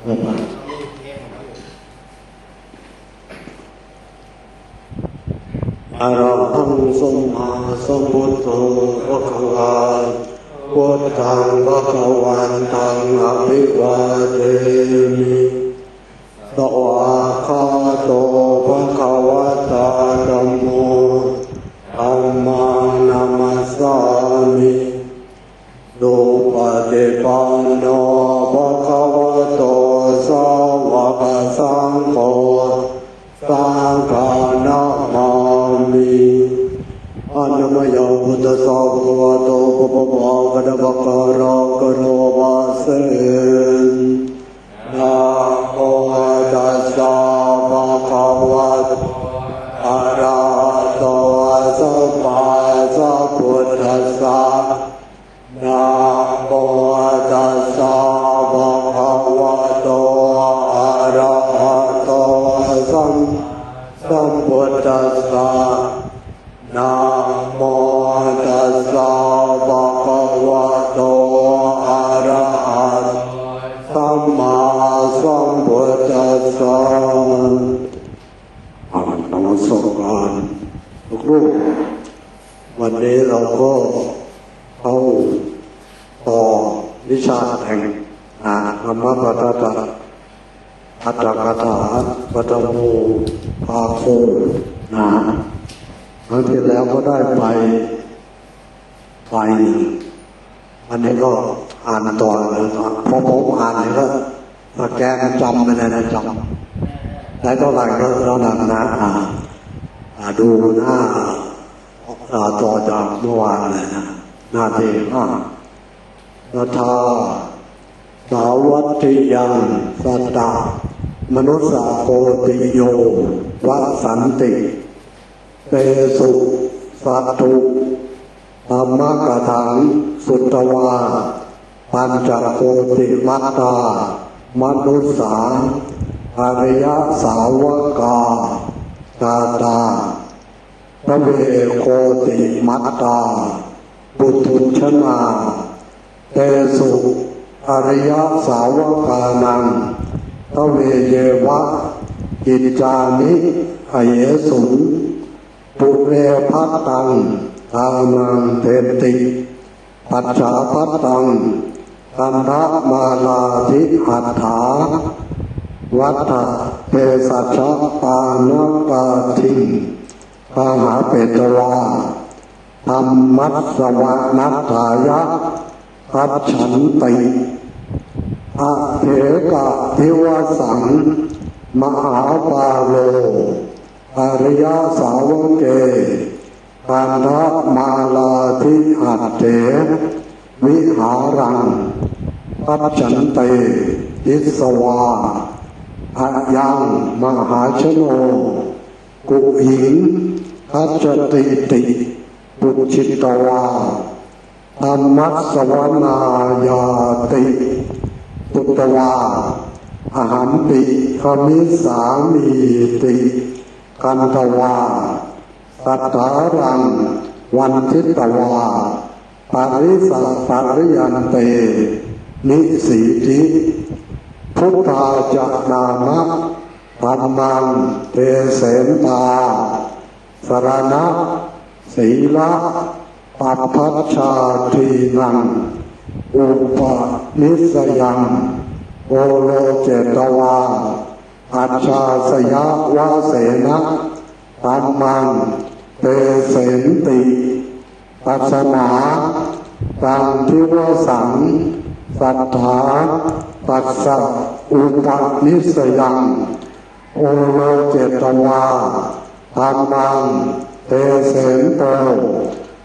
อะระหังสัมมาสัมพุทโธภะคะวะพุทธังภะคะวันตังอะภิวาเทมิสวากขาโตภะคะวะตาธัมโมธัมมังนัมมัสสามิสุปฏิปันโนภะคะวะโตสาวกสังโฆสังฆนามามิอะนะมะยะพุทธัสสะภะคะวะโตปุพพะกะนะภะคะโรกะโรวะเสนะโมตัสสะภะคะวะโตอะระหะโตสัมมาสัมพุทธัสสะนะโมตัสสะภะคะวะโตอะระหะโตสัมพุทธัสสะนะโมตัสสะภะคะวะโตอะระหะสัมมาสัมพุทธัสสะนมัสการทุกรูปวันนี้เราก็เข้าต่อวิชาแห่งธรรมปฏฐะอัตถกถาปฐมูภาโคครั้งที่แล้วก็ได้ไปอันนี้ก็อ่านต่อเลยพอผมอ่านก็แกนจำไปเลยนะจำได้เท่าไหร่ก็แล้วนะดูหน้าต่อจากเมื่อวานเลยนะหน้าที่นาทาสาวัตถิยังสัตตามนุสสาโกติโยวะสันติเตสุสัตถุธรรมกถังสุตวาปัญจโกติมัตตามนุสสาอริยสาวกากาตาพระเวโคติมัตตาปุถุชนาเตสุอริยสาวกานังพระเวเยวะอิจจานิอเยสุปุเรภัตตังทานังเทติปัจฉาภัตตังคันธมาลาธิหัตถาวัฏฏะเทสัชะปานปาทิปาหาเปตวาธรรมัสสวนัตถายะพัชฉันติอะเถกะทิวสังมหาปาโลอริยสาวกเกปันธมาลาธิหัตเถวิหารังพัชฉันติอิสวาอะยังมหาชโนกุหิงทัจติติปุจิตวาธรรมัสสวนายาติปุตตวาอหันติขมิสามีติกันตวาสัตตารังวันทิตวาปริสัพปริยันเตนิสีติพุทธาจนามะธัมมังเตเสนตาสรณะศีละปัปพัชชาทีนังอุปนิสยังโอโลเจตวาอัจฉาสยะวะเสนะธัมมังเตเสนติปัสสนาตังทิวสังสัทธาปัสสะอุปนิสยังโอโลเจตวาธัมมังเตเสนโต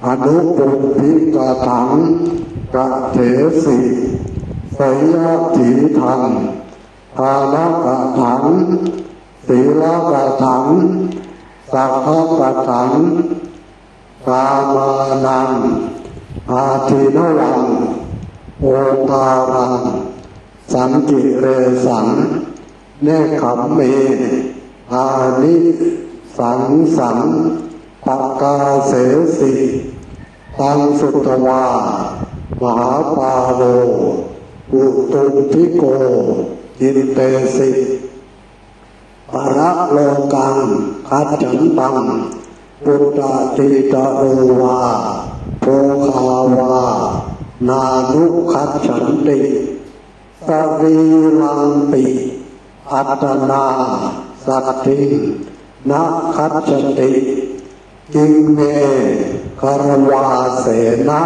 อนุปุพิกถังกะเถสิสยถีทังทานกะถังศีลกะถังสัพพกะถังกามานังอาทินวังโอภารังสังกิเรสังเนคขมเมอานิสังสังปกาเสสิตังสุตวามหาปาโลอุตุทิโก อินเตสิปะระโลกังคัจฉันตังปุตตะติตะโรวาโภคาวานานุคัจฉันติสวีลังปิอัตตนาสัตตินะคัจฉติกิงเมคารวาเสนะ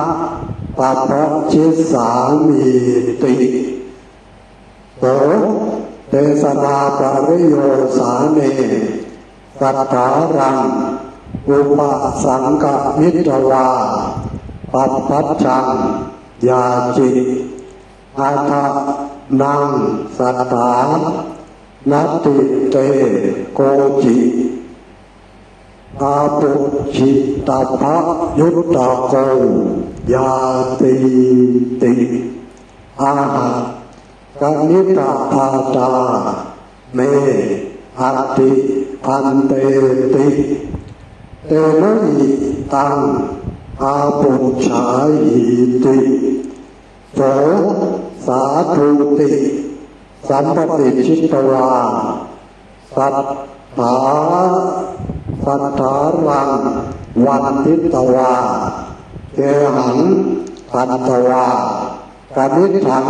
ปัปะชิสามีติโตเทศนาปริโยสาเนสัทธารังอุปสังกมิตวาปัปปัจจังยาจิอาทานังสัทธานัตติเตโกจิอาปุชิตาภะยุตตะโกยาติติอาหากนิตาภาตาเมอัตติพันเตติเตนะหิตังอาปุชาหิติโสสาธุติสัมปติชิตวาสัทธารังวันทิตวาเกหังพันตวากนิถัง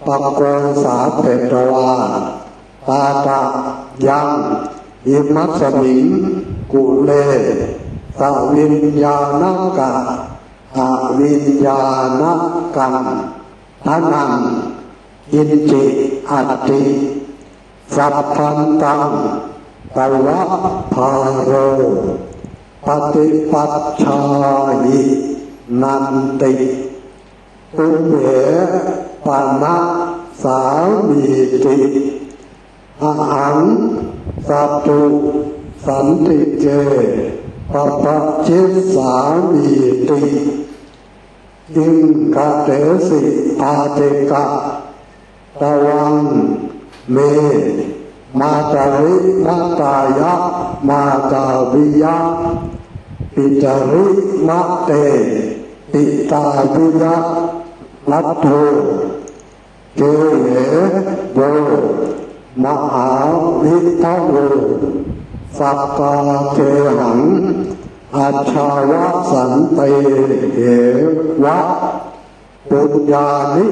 ปะโกสาเปตวาตาตะยังอิมัสมิงกุเลสวิญญาณกะอวิญญาณกังทนังอินจิอัตติสัพพันตังตวะภาโรปฏิปัจฉาหินันติอุเบปานะสามีติอาหังสัตตุสันติเกปปะชิสามีติอิงกะเตสิอาเตกะตวังเมมาตาริมาตายะมาตาวิยะปิจาริมาเตปิตาวิยะนัตโตเกเหโบมหาวิทะโวสัพพะเทหังอัจฉาวะสันเตเหวะปุญญานิ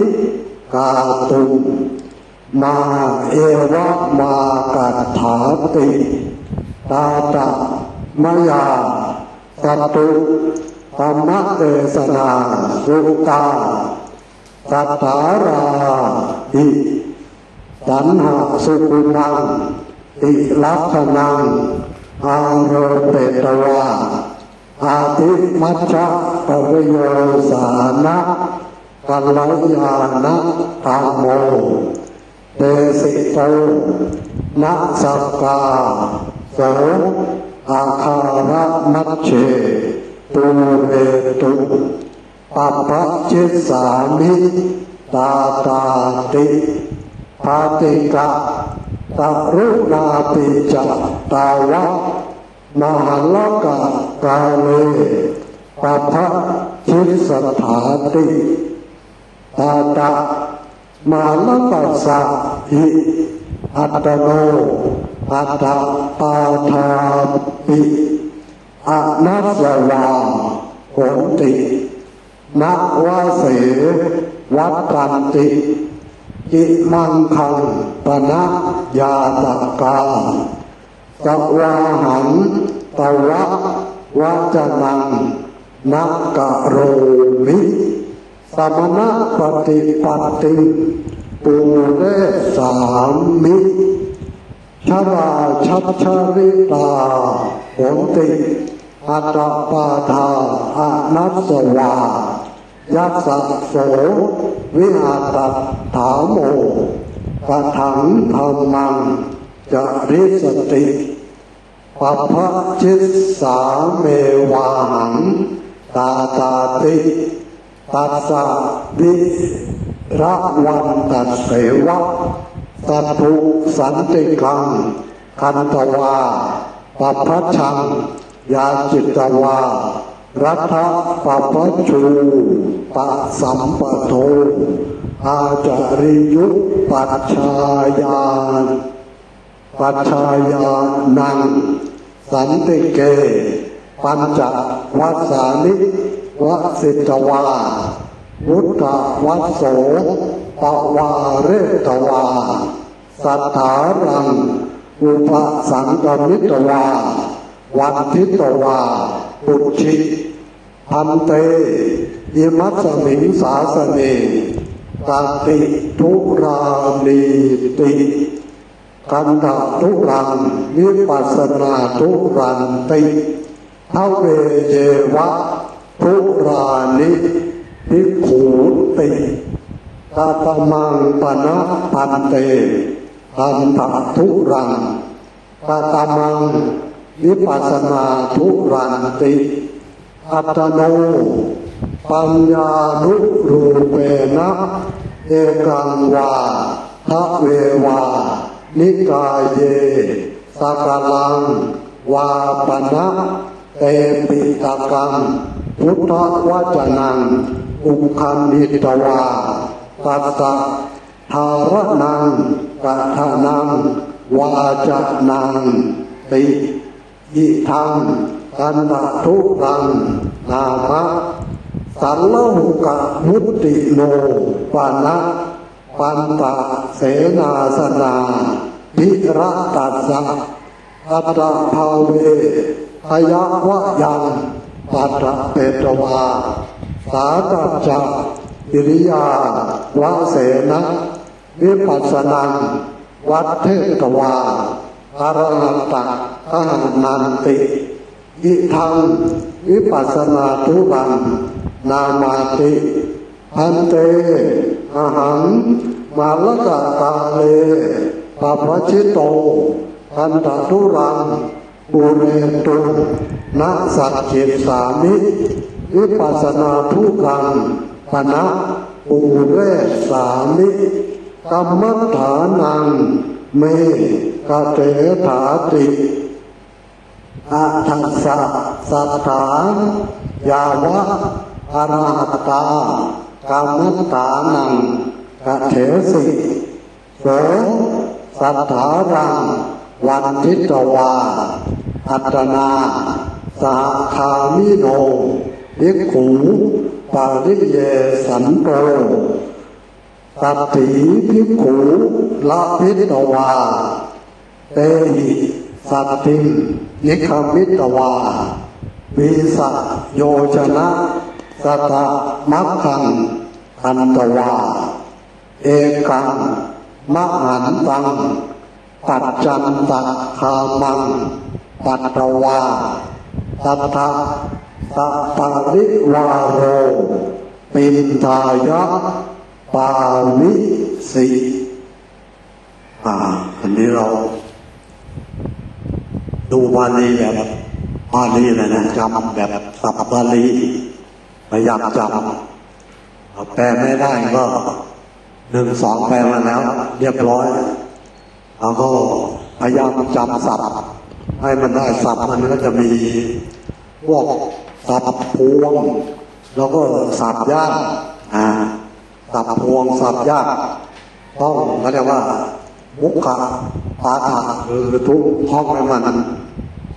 กาตุมาเอวะมากัตถาติตาตะมยาสัตตุธรรมเทศนาสุตาสัทธาราหิสันหสุขุนังติลักขณังอาโรเปตวาอาทิมัชฌะปริโยสานะกัลยาณธรรมโมเตสิโตนะสักกาโสอาคาระมัชเชตุเรตุปัปปะชิสามิตาตาติปาติกะตารุณาปิจตาวะมหัลกะกาเลปัปปะชิสถาติตาตะมาลปัสสะหิอัตโนอัตตปาทาปิอนัสสวาโหตินะวะเสวัตตันติจิมังคังปนะยาตกาสวาหังตวะวัจนังนักกะโรมิสมณปฏิปัติปุเรสามิชราชัชริตาโหติอัตตปาทาอนัสสวายัสสะโสวิหาตถาโมกถังธรรมังจริสติปัปพะชิสาเมวาหังตาตาติตัสสะวิระวันตัสเสวะสัตถุสันติกังคันตวาปัปพะชังยาจิตวารัฐปัปปชูปะสัมปโทอ อาจาริยุปัจชายานปัจชายานังสันติเกปัญจวัสสานิวสิตวาวุฒวัสโสปวาเรตวาสัทธารังอุปสังกมิตวาวันทิตวาปุชิพันเตอิมัสมิงสาสเนตติทุราลีติกันดาทุรังวิปัสสนาทุรันติทเวเยวะทุรานิภิกขุติตตมังปนะพันเตทันตทุรังตตมังวิปัสสนาทุรันติอัตโนปัญญานุรูเปนะเอกังวาทะเววานิกายเยสกลังวาปนะเตปิตกังพุทธวจนังอุคันดิตวาปัสสะทารนังกัทานังวาจานังติอิทังกันตทุรังนามะสัลลหุกะมุตติโนปานะปันตะเสนาสนาภิระตัสสะอัตตะภาเวทยวะยังปัตตะเปตวาสาตัจจะกิริยาวะเสนะวิปัสสนังวัฏเทตวาอรหัตตะอหันนันติอิทังวิปัสสนาทุรังนามาติพันเตอหังมาลกะกาเลปัพชิโตพันตทุรังปุเรตุนะสัจจิสามิวิปัสสนาทุรังปนะปุเรสามิกัมมัฏฐานังเมกเตถาติอาทัสสะสัทธายาวะอรหัตตากัมมัฏฐานังกเถสิโสสัทธารังวันทิตวาอัตนาสาคามิโนภิกขุปาริเยสันโตตัตถิภิกขุละพิตวาเตหิสัตตินิคมิตวาวิสะโยชนะสัตตมัคคังอันตวาเอกังมหันตังปัจจันตะคามังปัตตวาตัทธะสัตตริวาโรปินทายะปาวิสิอันนี้เราดูบาลีแบบบาลีเลยนะจำแบบสับบาลีพยายามจำแปลไม่ได้ก็1-2แปลมาแล้วเรียบร้อยเราก็พยายามจำศัพท์ให้มันได้ศัพท์มันก็จะมีพวกศัพท์พวงแล้วก็ศัพท์ยากศัพท์พวงศัพท์ยากต้องเขาเรียกว่ามุขะปาฐะคือทุกท่องให้มัน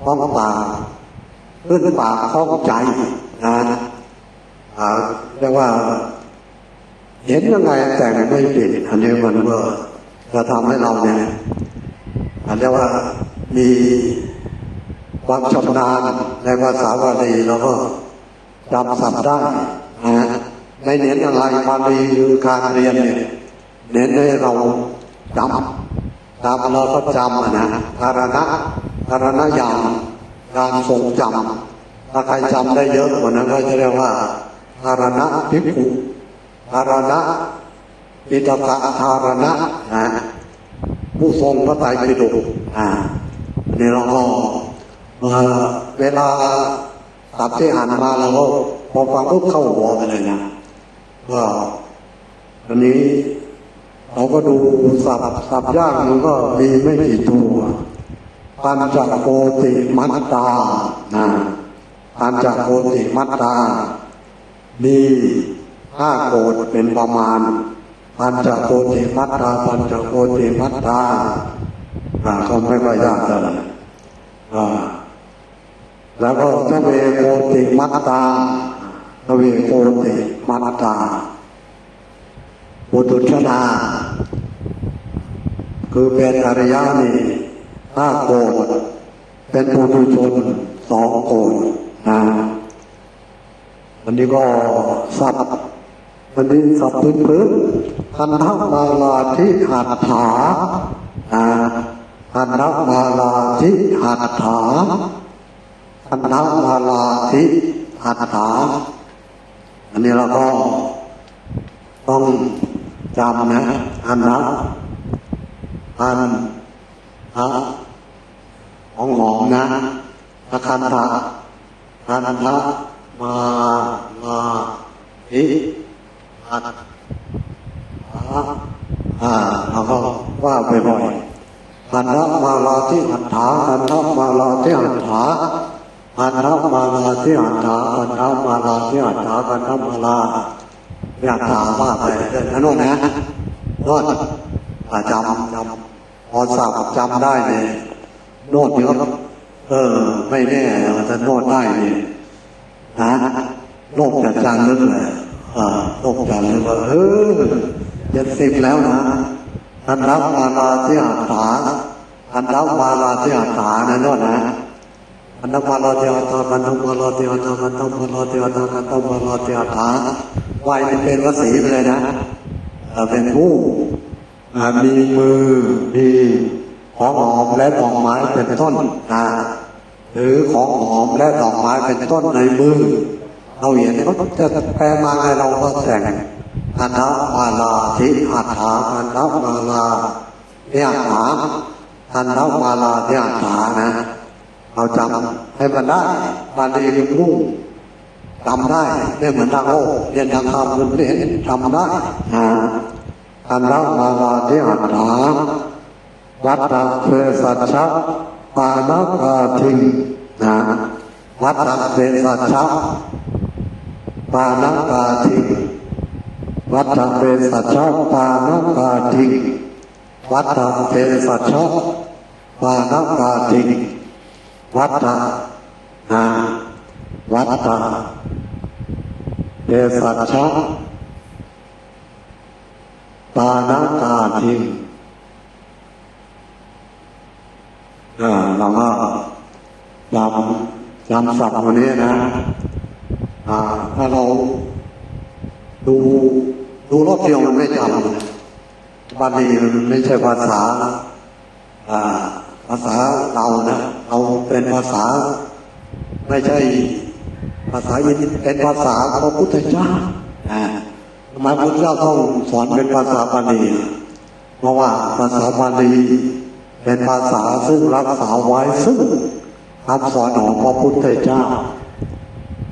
ท่องปากขึ้นปากท่องใจเรียกว่าเห็นยังไงแต่ไม่ติดอันนี้มันก็จะทำให้เราเนี่ยเรียกว่ามีความชำนาญในภาษาบาลีแล้วก็จำศัพท์ได้ไม่เน้นอะไรบาลีคือการเรียนเนี่ยเน้นให้เราจำเราก็จำการณะญาณการทรงจำถ้าใครจำได้เยอะกว่านั้นก็จะเรียกว่าการณะภิกขุการณะปิฎกการณะผู้ทรงพระไตรปิฎกนี่เราก็เวลาตัดที่อ่านมาเราก็พอฟังก็เข้าหัวไปเลยนะก็อันนี้เราก็ดูสับยากมันก็มีไม่กี่ตัวปัญจโกติมัตตาปัญจโกติมัตตามี5 โกฏเป็นประมาณ ปัญจโกติมัตตาปัญจโกติมัตตาก็ไม่ค่อยยากเลยแล้วก็ทเวโกติมัตตาทเวโกติมัตตาปุถุชนาคือเป็นอริยะนี่5 โกฏเป็นปุถุชน2 โกฏวันนี้ก็สับวันนี้สับพื้นคันธมาลาธิหัตถาคันธมาลาธิหัตถาคันธมาลาธิหัตถาอันนี้เราก็ต้องจำนะอันนะอันของหอมนะคันธะคันธมาลาธิหัตถาเราก็ว่าไปบ่อยคันธมาลาธิหัตถาคันธมาลาธิหัตถาคันธมาลาธิหัตถาคันธมาลาธิหัตถาคันธมาลาอยากถามว่าไปนั่นนู่นนะโน่นจำพอสับจำได้เนี่ยโน่นเยอะไม่แน่แต่โน่นได้เนี่ยโลกจะจานลึกเลยโลกจานลึกว่า70แล้วนะอันรับมาลาที่หัตถาอันรับมาลาที่หัตถานะโน่นนะอันรับมาลาที่หัตถาอันรับมาลาที่หัตถาอันรับมาลาที่หัตถาอันรับมาลาที่หัตถาไหวเป็นวสีไปเลยนะเป็นผู้มีมือมีของหอมและดอกไม้เป็นต้นหรือของหอมและดอกไม้เป็นต้นในมือเราเห็นเขาจะแปลมาไงเราก็แต่งอันรับมาลาธิหัตถาอันรับมาลาที่หัตถาอันรับมาลาที่หัตถานะเราจำให้มันได้บาลีรุ่งจำได้ไม่เหมือนทางโลกเรียนทางธรรมมันเรียนจำได้อันรับมาลาที่หัตถาวัฏฏะเภสัชชะปานกาทิงวัฏฏะเภสัชชะปานกาทิงวัฏฏะเภสัชชะปานกาทิงวัฏฏะเภสัชชะปานกาทิงวัฏฏะวัฏฏะเภสัชชะปานกาทิงเราก็จำศัพท์วันนี้นะถ้าเราดูรอบเดียวมันไม่จำบาลีมันไม่ใช่ภาษาเรานะเราเป็นภาษาไม่ใช่ภาษาอินเป็นภาษาพระพุทธเจ้าทำไมพระพุทธเจ้าต้องสอนเป็นภาษาบาลีเพราะว่าภาษาบาลีเป็นภาษาซึ่งรักษาไว้ซึ่งคำสอนของพระพุทธเจ้า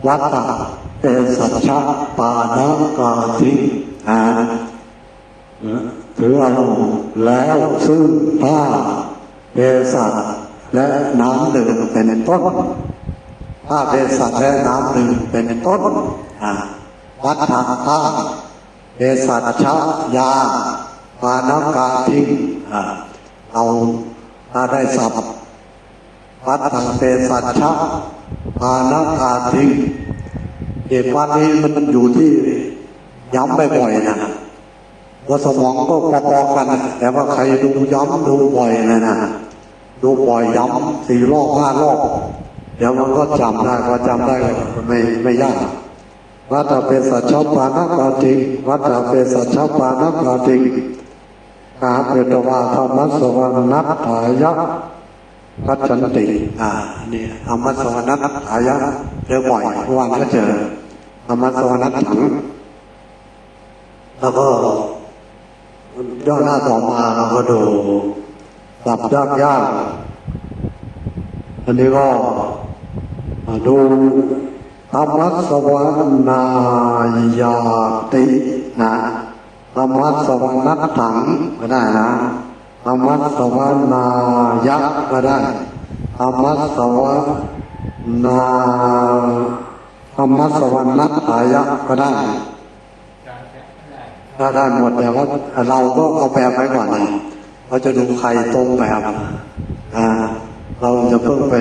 วัฏฏะเภสัชชะปานกาทิถือเอาแล้วซึ่งผ้าเภสัชและน้ำดื่มเป็นต้นผ้าเภสัชและน้ำดื่มเป็นต้นวัฏฏะผ้าเภสัชชะยาปานกาทิเราถ้าได้สับวัฏฏะเภสัชชะปานกาทิงเหตุวันนี้มันอยู่ที่ย้ำบ่อยๆนะว่าสมองก็พอๆกันแต่ว่าใครดูย้ำดูบ่อยนะดูบ่อยย้ำ4 รอบ 5 รอบเดี๋ยวมันก็จำได้พอจำได้ไม่ยากวัฏฏะเภสัชชะปานกาทิงวัฏฏะเภสัชชะปานกาทิงกาเปตวาธรรมสวรนัตถายะพัชนตินี่ธรรมสวรนัตถายะเจอบ่อยเมื่อวานก็เจอธรรมสวรนัตถังแล้วก็ย่อหน้าต่อมาเราก็ดูสับยากอันนี้ก็ดูธรรมสวรนายาตินะธรรมสวรนัตถังก็ได้นะธรรมสวรนายะก็ได้ธรรมสวนาธรรมสวรนัตถายะก็ได้ ถ้าได้หมดแต่ว่าเราก็เอาแบบไว้ก่อนนะเราจะดูใครตรงแบบเราจะเพิ่งไป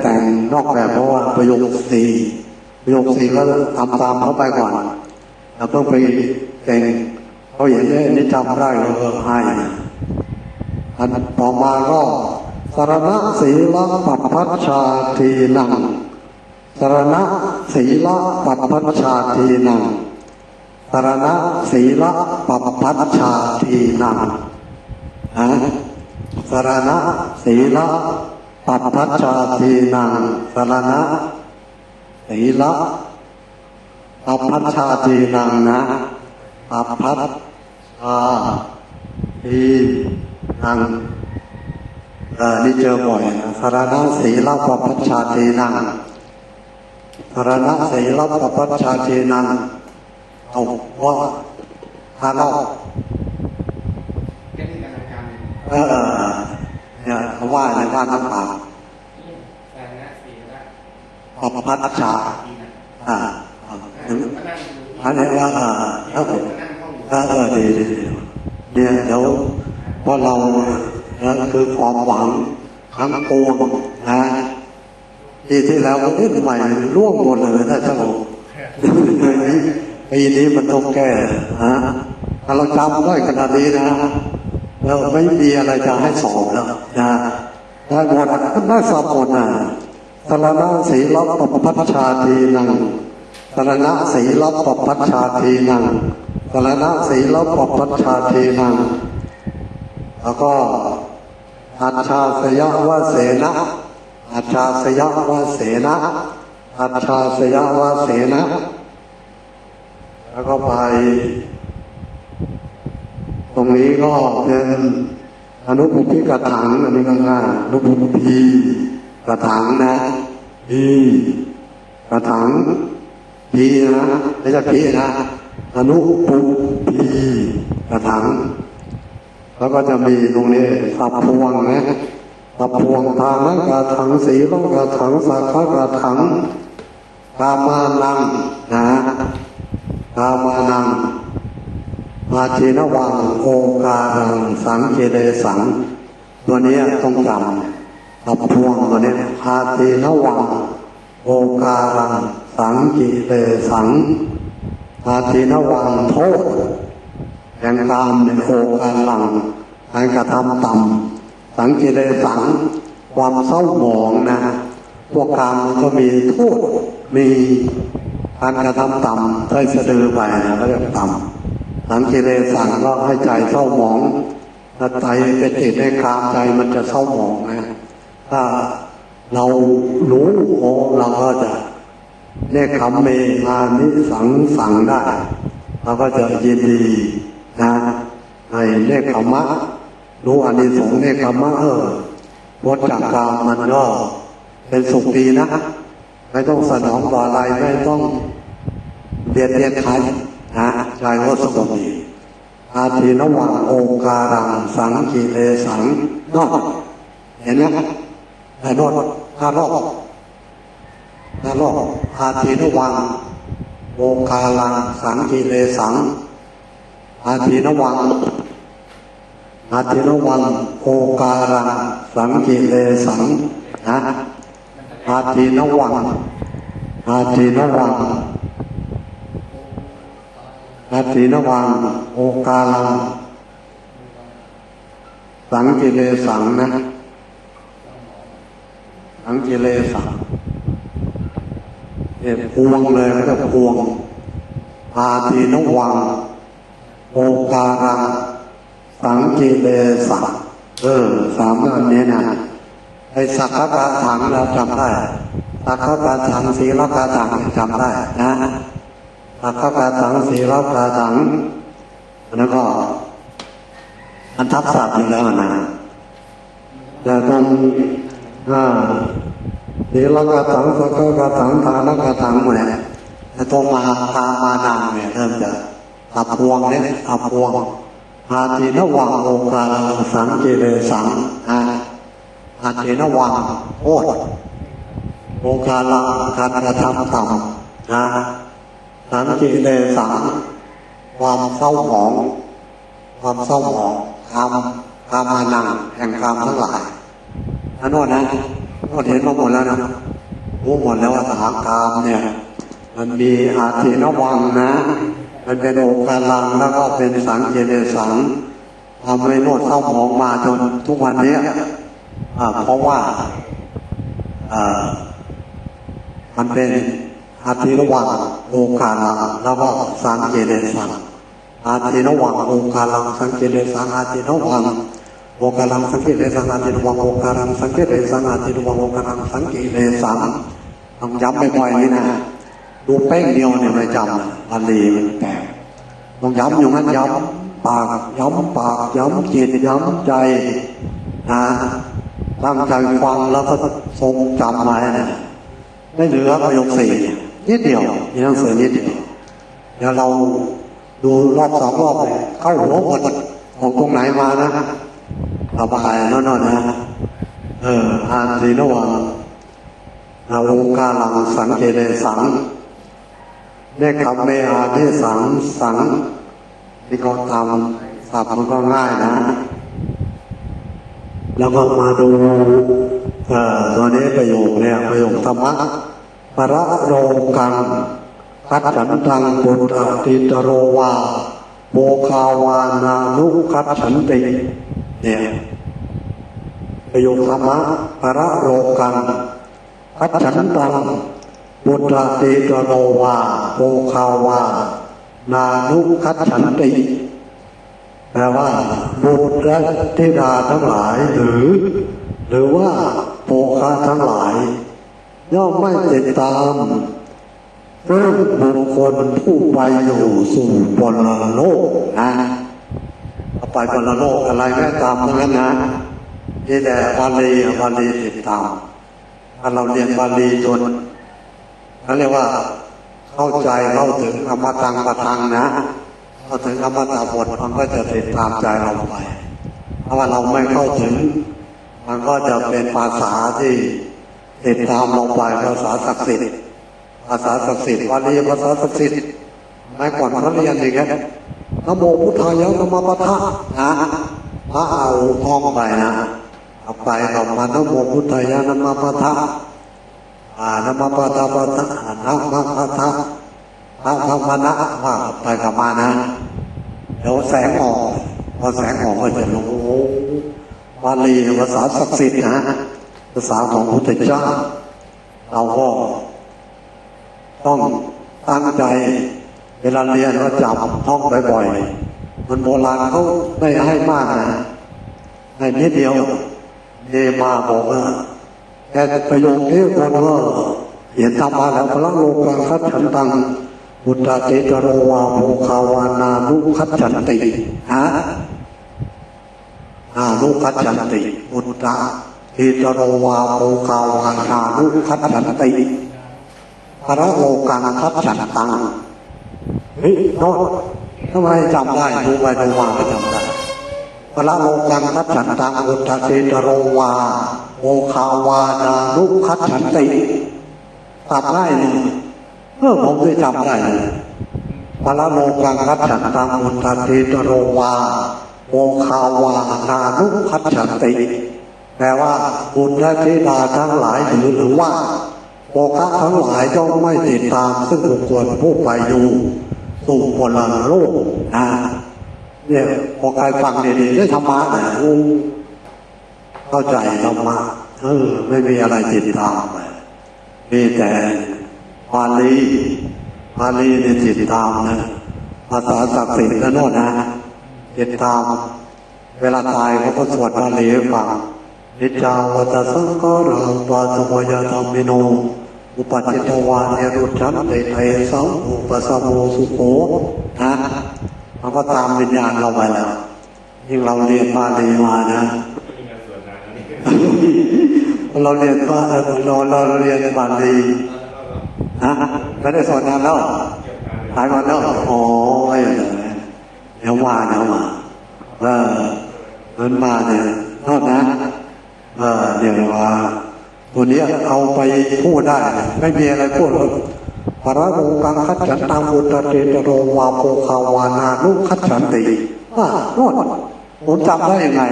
แต่งนอกแบบเพราะว่าประโยคสี่ก็ทำตามเขาไปก่อนเราเพิ่งไปแต่งเขาเห็นนี่จำได้เราก็ให้อันต่อมาก็สรณะศีลปัปพัชชาทีนังสรณะศีลปัปพัชชาทีนังสรณะศีลปัปพัชชาทีนังสรณะศีลปัปพัชชาทีนังสรณะศีลปัปพัชชาทีนังนะปัปพัชชาทีนังนี่เจอบ่อยนะสรณะศีลปัปพัชชาทีนังสรณะศีลปัปพัชชาทีนังเอาว่าถ้าเราเนี่ยเขาว่าในบ้านน้ำปากปัปพัชชาอันนี้ว่าดีเนี่ยเดี๋ยวว่าเราคือความหวังทั้งปวงนะที่แล้วก็ใหม่ร่วงหมดเลยนะเจ้าปีนี้มันต้องแก้ถ้าเราจำได้ขนาดนี้นะเราไม่มีอะไรจะให้สอบแล้วนะได้หมดได้สอบหมดสรณะศีลปัปพัชชาทีนังสรณะศีลปัปพัชชาทีนังสรณะศีลปัปพัชชาทีนังแล้วก็อัจฉาสยวะเสนะอัจฉาสยวะเสนะอัจฉาสยวะเสนะแล้วก็ไปตรงนี้ก็เป็นอนุปุพิกถังอันนี้ก็ง่ายอนุปุพีกถังนะพีกถังพีนะไม่ใช่พีนะอนุปุพีกถังแล้วก็จะมีตรงนี้สัพพวงนะสัพพวงทานกะถังสีลกะถังสักขะกะถังกามานังนะกามานังอาทินวังโอการังสังเกเดสังตัวนี้ต้องจำสัพพวงตัวนี้อาทินวังโอการังสังเกเดสังอาทินวังโทษแห่งกามในโอการังการกระทำต่ำสังเกตสังความเศร้าหมองนะพวกกามก็มีโทษมีการกระทำต่ำได้สะดือไปนะก็เรียกต่ำสังเกตสังก็ให้ใจเศร้าหมองถ้าใจเป็นจิตในกามใจมันจะเศร้าหมองนะถ้าเรารู้เราก็จะเนคขมเมอานิสังได้เราก็จะยินดีนะในเนคขมะรู้อานิสงส์เนคขมะพ้นจากกามมันก็เป็นสุขดีนะไม่ต้องสนองต่ออะไรไม่ต้องเบียดเบียนใครนะใจก็สงบดีอาทินวังโอการังสังกิเลสังนอกเห็นไหมไอ้นอกถ้ารอบอาทินวังโอการังสังกิเลสังอาทินวังโอการังสังกิเลสังนะอาทินวังโอการังสังกิเลสังนะสังกิเลสังพวงเลยก็พวงอาทินวังโอการังสังกิเลสังสามอันนี้นะไอ้สักขะกะถังเราจำได้สักขะกะถังศีลกะถังจำได้นะสักขะกะถังศีลกะถังแล้วก็อันทับศัพท์อยู่แล้วนะแต่ตรงศีลกะถังสักขะกะถังทานกะถังเนี่ยแต่ตรงมานังเนี่ยเริ่มจะอับพวงเนี่ยอับพวงอาทินวังโอการังสังกิเลสังอาทินวังโอโอการังการกระทำต่ำสังกิเลสัง ความเศร้าหมองกามานังแห่งกามทั้งหลายนั่นนะโน่นเห็นมาหมดแล้วนะรู้หมดแล้วว่าสากามเนี่ยมันมีอาทินวังนะมันเป็นโอกาลังแล้วก็เป็นสังเกเรสังทำให้โน่นเศร้าหมองมาจนทุกวันนี้เพราะว่ามันเป็นอาทินวังโอกาลังแล้วก็สังเกเรสังอาทินวังโอกาลังสังเกเรสังอาทินวังโอกาลังสังเกเรสังอาทินวังโอกาลังสังเกเรสังอาทินวังโอกาลังสังเกเรสังต้องย้ำบ่อยๆนี่นะดูเป้งเดียวเนี่ยไม่จำบาลีมันแตกต้องย้ำอยู่งั้นย้ำปากย้ำจิตย้ำใจนะตั้งใจฟังแล้วก็ทรงจำไว้นะไม่เหลือประโยคสี่นิดเดียวมีหนังสือนิดเดียวเดี๋ยวเราดูรอบสองรอบเข้าหัวหมดของตรงไหนมานะระบายนั่นนะอาทินวังนาโอกาลังสังเกเรสังเนคขมเมอาเทสังที่เขาทำศัพท์มันก็ง่ายนะแล้วก็มาดูตัวนี้ประโยคเนี่ยประโยคธรรมะปะระโรกังคัจฉันตังปุตติตโรวาโมคาวานานุคัจฉันติเนี่ยประโยคธรรมะปะระโรกังคัจฉันตังปุตติตโรวาโมคาวานานุคัจฉันติแปลว่าบุตรและธิดาทั้งหลายหรือว่าโภคาทั้งหลายย่อมไม่ติดตามเรื่องบุคคลผู้ไปอยู่สู่ปรโลกนะไปปรโลกอะไรแม่ตามทั้งนั้นนะนี่แต่บาลีติดตามถ้าเราเรียนบาลีจนเขาเรียกว่าเข้าใจเข้าถึงอมตังปะทังนะเข้าถึงอมตะบทมันก็จะติดตามใจเราไปถ้าว่าเราไม่เข้าถึงมันก็จะเป็นภาษาที่ติดตามลงไปภาษาศักดิ์สิทธิ์บาลีภาษาศักดิ์สิทธิ์ไม่ก่อนเขาเรียนอย่างนี้นะโมพุทธายะนมปะทะนะพระเอาท่องไปนะเอาไปต่อมานะโมพุทธายะนมปะทะนมปะทะปะทะนะมะปะทะพระธรรมนะว่าไปกับมานะเดี๋ยวแสงออกพอแสงออกก็จะรู้บาลีภาษาศักดิ์สิทธิ์นะภาษาของพระพุทธเจ้าเราก็ต้องตั้งใจเวลาเรียนก็จำท่องบ่อยๆมันโบราณเขาไม่ให้มากนะให้นิดเดียวเนมาบอกว่าแค่ประโยคนี้คนก็เห็นธรรมะแล้วพระโลกังคัจฉันตังบุตรเตตโรวาโมคาวานานุคัจฉันตินุคัจฉันติบุตรเตตโรวาโมคาวานานุคัจฉันติพระโลกังคัจฉันตังเฮ้ยโน้ตทำไมจำได้ดูไปดูมาก็จำได้พระโลกังคัจฉันตังบุตรเตตโรวาโมคาวานานุคัจฉันติตัดได้เลยผมได้จำได้เลยพระโลกังคัจฉันตังอุตติตโรวาโมคาวานานุคัจฉันติแปลว่าบุตรและธิดาทั้งหลายหรือว่าโภคะทั้งหลายย่อมไม่ติดตามซึ่งบุคคลผู้ไปอยู่สู่ปรโลกเนี่ยพอใครฟังดีๆได้ธรรมะเข้าใจธรรมะไม่มีอะไรติดตามมีแต่บาลีนี่ติดตามนะภาษาศักดิ์สิทธิ์นะโน่นนะติดตามเวลาตายเขาก็สวดบาลีให้ฟังนิจจาวัตสังขารังปาสมยธรรมิโนอุปจิตวานิรุจฉันติเตสังอุปสมโมสุโขนะมันก็ตามวิญญาณเราไปแล้วยิ่งเราเรียนบาลีมานะเราเรียนเราเรียนบาลีไม่ได้สอนนานแล้วหายวันแล้วเดี๋ยวมามันมาเนี่ยนอกนะเดี๋ยวว่าตัวนี้เอาไปพูดได้ไม่มีอะไรพูด ปะระโรกังคัจฉันตังอุตเตโตโรวาโภคาวานานุคัจฉันติโน่นผมจำได้ยังไง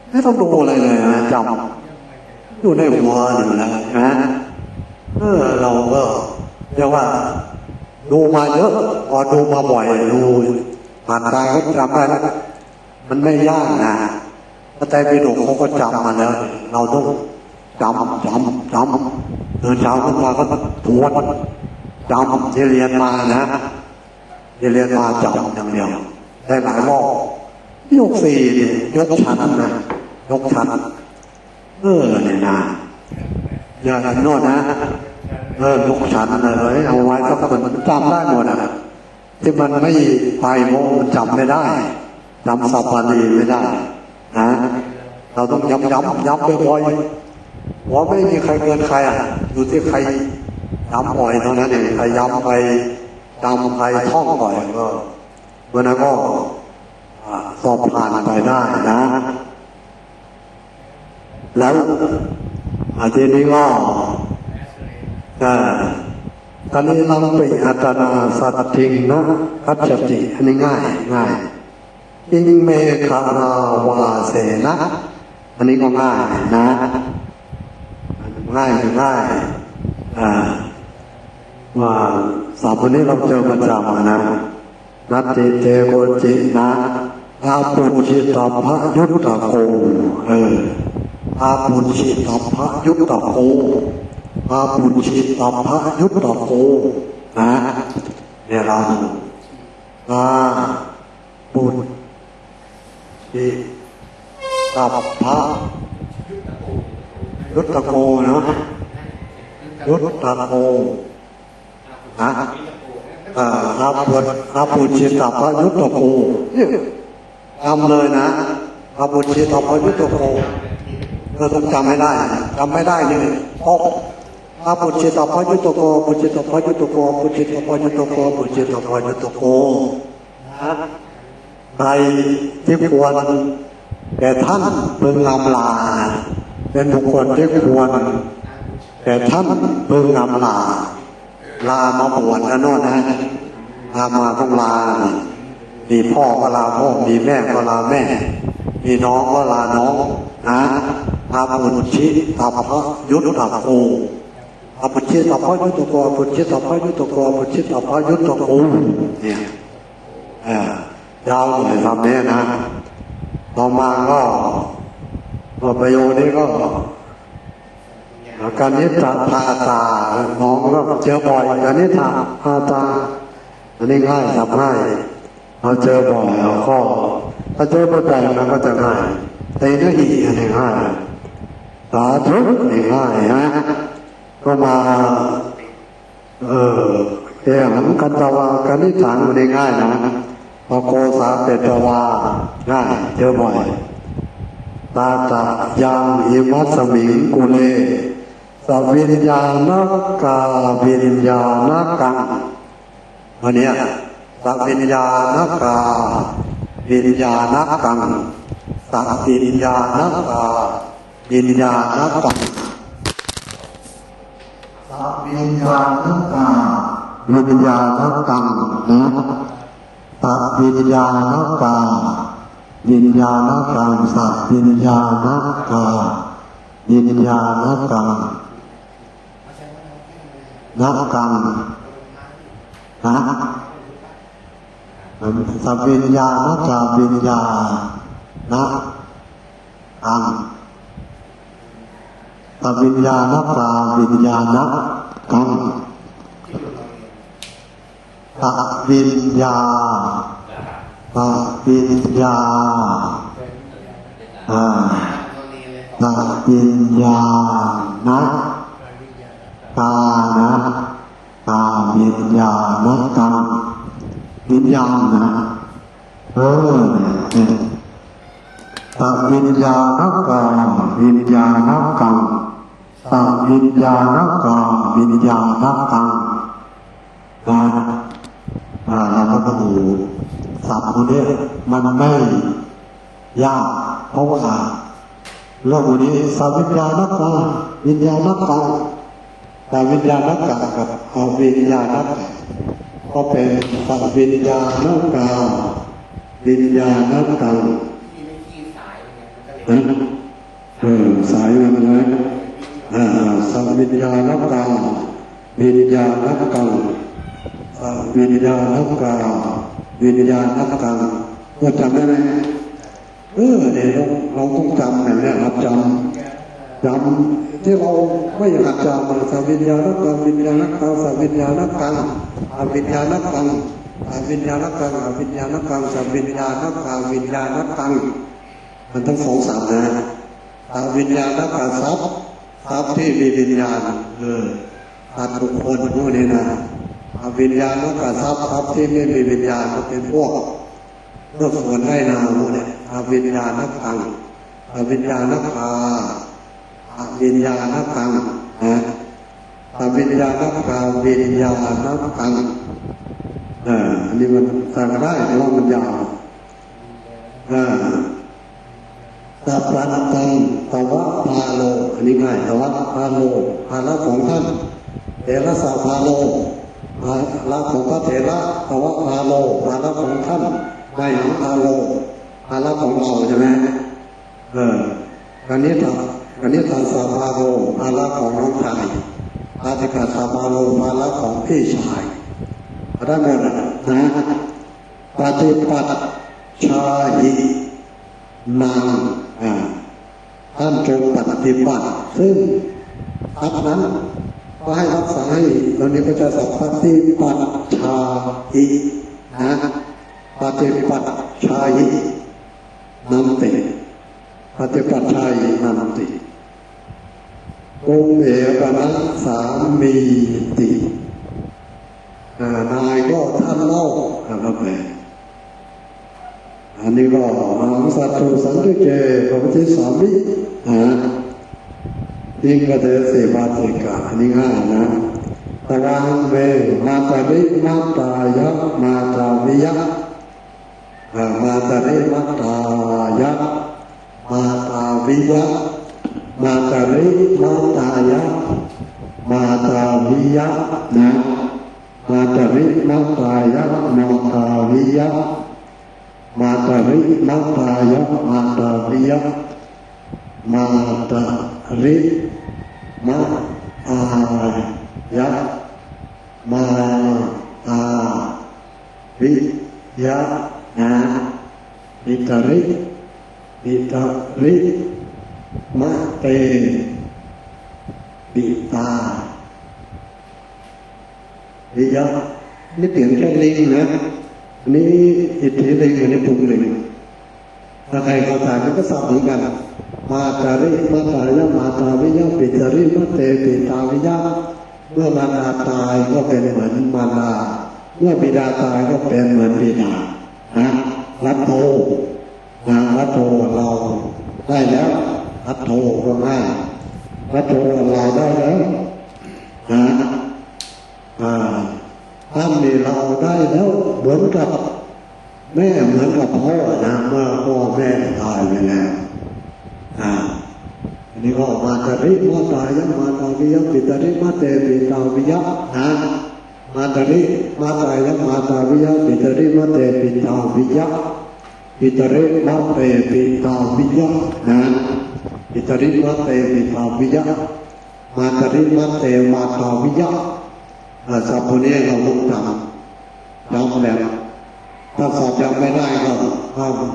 ไม่ต้องดูอะไรเลยนะจำอยู่ในหัวอยู่แล้วนะเราก็เรียกว่าดูมาเยอะพอดูมาบ่อยดูผ่านตาก็จำได้แล้วมันไม่ยากนะพระไตรปิฎกเขาก็จำมาแล้วเราต้องจำเดินเช้าขึ้นมาก็ทวนจำที่เรียนมานะที่เรียนมาจำอย่างเดียวได้หลายรอบยกสี่ยกชั้นนะยกชั้นเนี่ยนะอย่างโน่นนะยกชั้นเลยเอาไว้ก็มันจำได้หมดนะที่มันไม่ไปเพราะมันจำไม่ได้จำสัพพะลีไม่ได้นะเราต้องย้ำบ่อยๆว่าไม่มีใครเกินใครอยู่ที่ใครย้ำบ่อยเท่านั้นเองใครย้ำใครจำใครท่องบ่อยก็วันนั้นก็สอบผ่านไปได้นะแล้วทีนี้ก็ตอนนี้เราไปอัตนาสัตถิงนะคัจฉติอันนี้ง่ายอิงเมฆาราวาเสนะอันนี้ก็ง่ายนะง่ายว่าศัพท์นี้เราเจอประจำนะนัตติเตโกจินะอาปุชิตพะยุตตะโกอาปุชิตพะยุตตะโกอาปุชิตพะยุตตะโกนะเนี่ยเราอาปุชิตพะยุตตะโกนะยุตตะโกนะอาปุชิตพะยุตตะโกจำเลยนะอาปุชิตพะยุตตะโกต้องจำไม่ได้นี่เพราะอาปุชิตพะยุตตะโกปุชิตพะยุตตะโกปุชิตพะยุตตะโกปุชิตพะยุตตะโกใครที่ควรแก่ท่านพึงอำลาเป็นบุคคลที่ควรแก่ท่านพึงอำลามาบวชแล้วโน่นนะมาต้องลามีพ่อก็ลาพ่อมีแม่ก็ลาแม่มีน้องก็ลาน้องนะอาปุชิตพะยุตตะโกอาปุชิตพะยุตตะโกปุชิตพะยุตตะโกปุชิตพะยุตตะโกเนี่ยยาวหน่อยคำนี้นะต่อมาก็ประโยคนี้ก็การนิตาพาตาน้องก็เจอบ่อยการนิตาพาตาอันนี้ง่ายทำง่ายเราเจอบ่อยเราก็ถ้าเจอบ่อยๆมันก็จะง่ายแต่เนื้ออีอันนี้ง่ายสาธุนี่ง่ายนะก็มาหังกันตวาการนิถังมันง่ายนะพอโกสาเปตวาง่ายเจอบ่อยตาตะยังอิมัสมิงกุเลสวิญญาณกาวิญญาณกังวันนี้สวิญญาณกาวิญญาณกังสวิญญาณกาวิญญาณกังสวิญญาณกาวิญญาณกังนะสวิญญาณกาวิญญาณกังสัพวิญญาณกาวิญญาณกังนักกังนะสัพวิญญาณกาวิญญาณกังสัพวิญญาณกาวิญญาณกังสัพวิญญาวิญญาวิญญาณกานะกาวิญญาณกังวิญญาณนะสัพวิญญาณกาวิญญาณกังสัพวิญญาณกาวิญญาณกังนะเราก็ต้องดูศัพท์พวกนี้มันไม่ยากเพราะว่าเรื่องนี้สัพวิญญาณกาวิญญาณกัง แต่วิญญาณกะกับอวิญญาณกะก็เป็นสัพวิญญาณกาวิญญาณกังสายมันนะสัพวิญญาณกังวิญญาณกังวิญญาณกาวิญญาณกังเราจำได้ไหมเนี่ยเราต้องจำแบบนี้ครับจำที่เราไม่อยากจำมันสัพวิญญาณกังวิญญาณกังสัพวิญญาณกังอวิญญาณกังอวิญญาณกังอวิญญาณกังสัพวิญญาณกังวิญญาณกังมันทั้งสองศัพท์นะอวิญญาณกังทรัพย์ที่มีวิญญาณสัตว์บุคคลพวกนี้นะอวิญญาณกังทรัพย์ที่ไม่มีวิญญาณก็เป็นพวกส่วนให้นามพวกนี้อวิญญาณกังอวิญญาณกาอวิญญาณกังอวิญญาณกาวิญญาณกังอันนี้มันสั่งได้เพราะมันยาวสัพพันตังตวะพาโลอันนี้ง่ายตวะพาโลภาระของท่านเถระสัพพาโลภาระของพระเถระตวะพาโลภาระของท่านนายของพาโลภาระของเราใช่ไหมกันนี้ตัสัพพาโลภาระของน้องชายอาติกาสัพพาโลภาระของพี่ชายได้หมดนะปฏิปัติชาหินางท่านจงปฏิบัติซึ่งทัพนั้นก็ให้รักษาให้ตอนนี้ก็จะสัพพะที่ปัติชาหินะปฏิปัติชาหินันติปฏิปัติชาหินันติกงเอกนะสามีตินายก็ท่านเล่าครับแม่อันนี้ก็มังสัตตุสันตุเจพระพุทธสามิยิ่งกระเทเสวาติกาอันนี้ง่ายนะตรังเวมาตาริมาตายะมาตาวิยะมาตาริมาตายะมาตาวิยะมาตาริมาตายะมาตาวิยะนะมาตาริมาตายะมาตาวิยะมาตาริมาตายะมาตาวิยะมาตาริมาอายะมาตาวิยะนะวิตาริมะเตวิตาวิยะนี่เปลี่ยนแค่ลิงนะนี่อิทธิลิงอันนี้ปุงลิงถ้าใครเข้าใจมันก็สับเหมือนกันมาตาริมาตายะมาตาวิยะปิตาริมะเตปิตาวิยะเมื่อมารดาตายก็เป็นเหมือนมารดาเมื่อบิดาตายก็เป็นเหมือนบิดารัตโธรัตโธเราได้แล้วรัตโธก็ง่ายรัตโธเราได้แล้วท่านนี่เราได้แล้วเหมือนกับแม่เหมือนกับพ่อนะเมื่อพ่อแม่ตายไปแล้วอันนี้ก็มาตาริมาตายะมาตาวิยะปิตาริมาเตปิตาวิยะมาตาริมาตายะมาตาวิยะปิตาริมาเตปิตาวิยะปิตาริมาเตปิตาวิยะปิตาริมาเตปิตาวิยะมาตาริมาเตมาตาวิยะศัพท์พวกนี้เราต้องจำแบบถ้าสอบจำไม่ได้ก็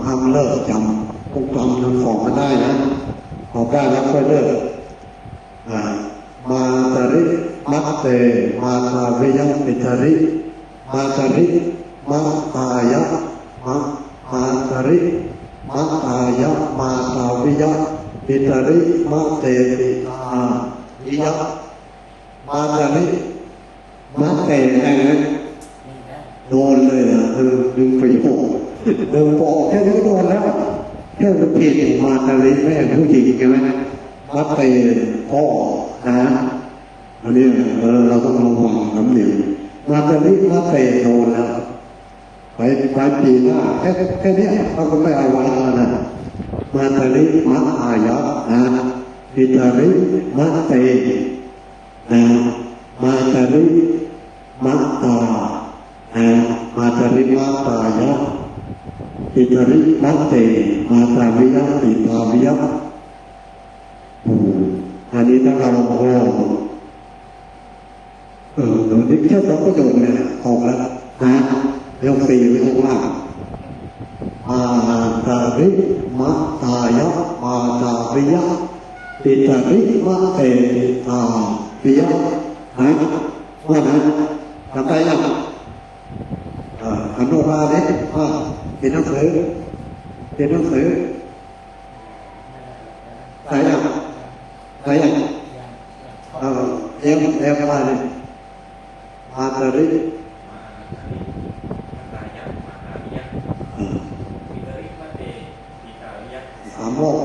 ห้ามเลิกจำต้องจำทั้งสองกันได้นะพอได้แล้วค่อยเลิกมาตาริมัตเตมาตาวิยะปิตาริมาตาริมาตายะมาตาริมาตายะมาตาวิยะปิตาริมาเตปิตาวิยะมาตาริมาเตได้ไหมโดนเลยดึงไปโผล่เดินปอกแค่นี้ก็โดนแล้วแค่มันผิดมาตาลิแม่ผู้หญิงใช่ไหมมาเตพ่ออันนี้เราต้องระวังน้ำเหนียวมาตาลิมาเตโดนแล้วไปปีหน้าแค่นี้เราก็ไม่เอาไว้แล้วนะมาตาลิมาอายะปิตาริมาเต นะมาตาริมัตตานะมาตาริมัตตายะอิตาริมัตเตมาตาวิยะอิตาวิยะอันนี้ถ้าเรานี่แค่สองประโยคเนี่ยออกแล้วนะยกสี่ไว้ข้างล่างมาตาริมัตตายะมาตาวิยะอิตาริมัตเตอิตาวิยะนะว่านะทำได้ยังอนุราเด็กเป็นหนังสือใส่ยังเอ็มมาเลยมาตาริสามโมก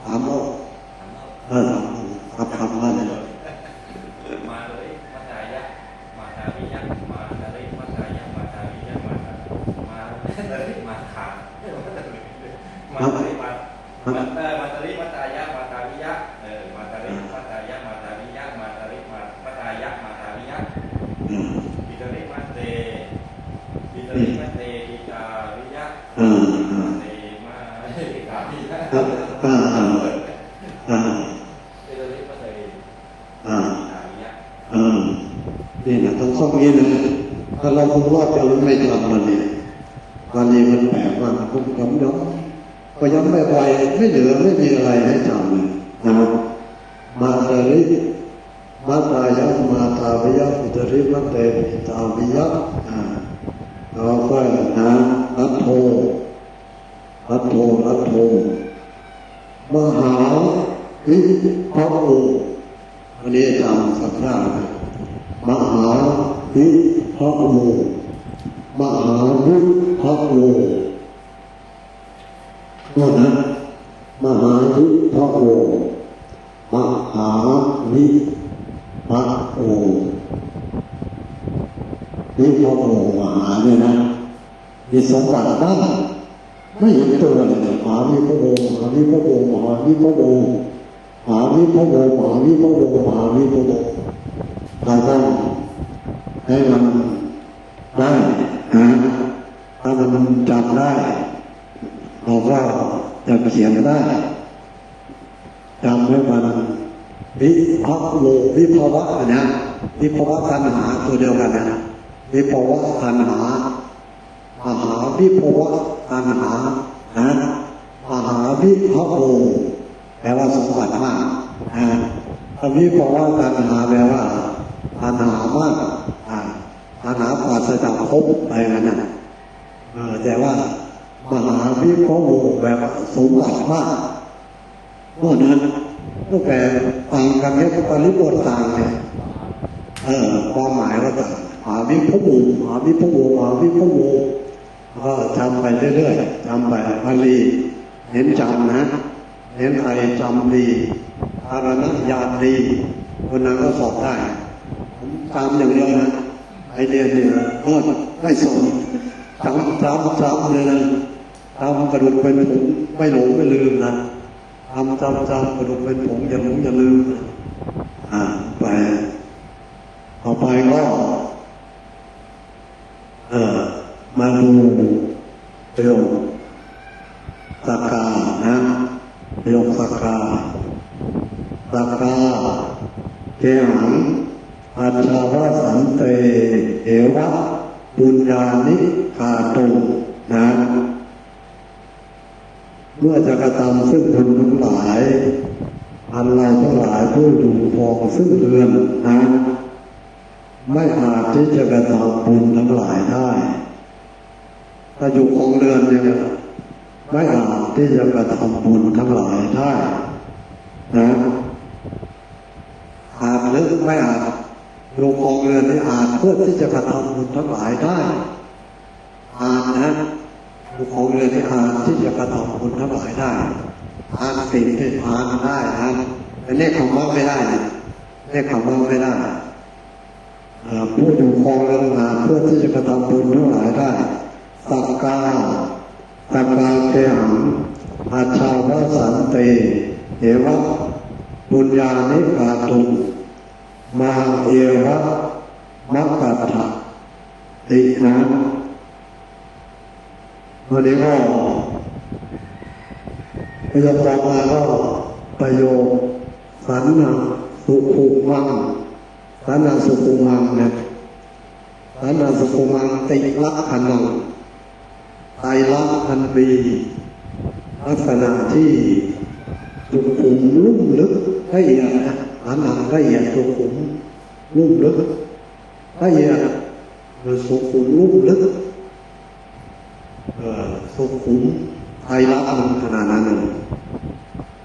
ทำมาเลยมาเลยมัตตายะมาตาวิยะมาตาริมัตตายะมาตาวิยะมาตาริมาขามาตาริมัตตายะมาตาวิยะมาตาริมัตตายะมาตาวิยะมาตาริมัตตายะมาตาวิยะอิตาริมัตเตอิตาริมัตเตอิตาวิยะเตมาอิตาวิยะอิตาริมัตเตนี่นะต้องซ่อมนี้นะถ้าเราคงรอดจะไม่ทำมันเนี่ยวันนี้มันแปลกมากผมย้ำก็ย้ำไม่ไหวไม่เหลือไม่มีอะไรให้จำเลยนะครับมาตาริมาตายะมาตาวิยะอิตาริมัตเตอิตาวิยะเราก็นะรัตโธมหาวิภะโออันนี้จำสักครั้งมหาวิภะโอมหาวิภะโอนั่นนะมหาวิภะโอมหาวิภะโอวิภะโอมหาเนี่ยนะมีสมบัติบ้างไม่เห็นตัวเลยมหาวิภะโอมหาวิภะโอมหาวิภะโอมหาวิภะโอมหาวิภะโอมหาวิภะโอเราต้องให้มันได้นะถ้ามันจำได้เราก็จะเขียนได้จำให้มันวิภะโลวิภาวะนะวิภาวะตัณหาตัวเดียวกันนะวิภาวะตัณหามหาวิภาวะตัณหานะมหาวิภะโลแปลว่าสมบัติมากวิภาวะตัณหาแปลว่าตัณหามากตัณหาปราศจากภพอะไรนั่นน่ะแต่ว่ามหาวิภะโลแปลว่าสมบัติมากเพราะนั้นตั้งแต่ต่างกันเนี่ยปริบทต่างเนี่ยความหมายว่าต่างมหาวิภะโลมหาวิภะโลมหาวิภะโลก็จำไปเรื่อยๆจำไปบาลีเห็นจำนะเห็นใครจำดีอารณญาณดีคนนั้นก็สอบได้ผมจำอย่างเดียวนะไอเดียเนี่ยไม่ส่งจำเลยนะจำกระดูกเป็นผงไม่หลงไม่ลืมนะจำกระดูกเป็นผงอย่าหลงอย่าลืมไปต่อไปก็มาดูเรื่องสักกานะเรื่องสักกาเกหังอัจฉาวสันเตเอวะปุญญานิกาตุนะเมื่อจะกระทำซึ่งบุญทั้งหลายอันเราทั้งหลายผู้อยู่พองซึ่งเรือนนะไม่อาจที่จะกระทำบุญทั้งหลายได้ถ้าอยู่ของเรือนเนี่ยไม่อาจที่จะกระทำบุญทั้งหลายได้นะอาจหรือไม่อาจอยู่ของเรือนนี่อาจเพื่อที่จะกระทำบุญทั้งหลายได้อาจนะอยู่ของเรือนนี่อาจที่จะกระทำบุญทั้งหลายได้อาจสิ่งที่อาจได้นะแต่เลขของมันไม่ได้เลขของมันไม่ได้ผู้อยู่ของเรือนอาจเพื่อที่จะกระทำบุญทั้งหลายได้สักกาเกหังอาชาวสันเตเอวะป บุญญาณิกาตุมาเอระมัคคัตถะตินะวันนี้ก็พยาบาลมาก็ประโยคสันนังสุขุมังสันนังสุขุมังเนี่ยสันนังสุขุมังติลักขณังไตรลักษณ์อันมีลักษณะที่สุขุมลุ่มลึกละเอียดสันนังละเอียดสุขุมลุ่มลึกละเอียดหรือสุขุมลุ่มลึกสุขุมไตรลักษณ์มันขนาดนั้นเลย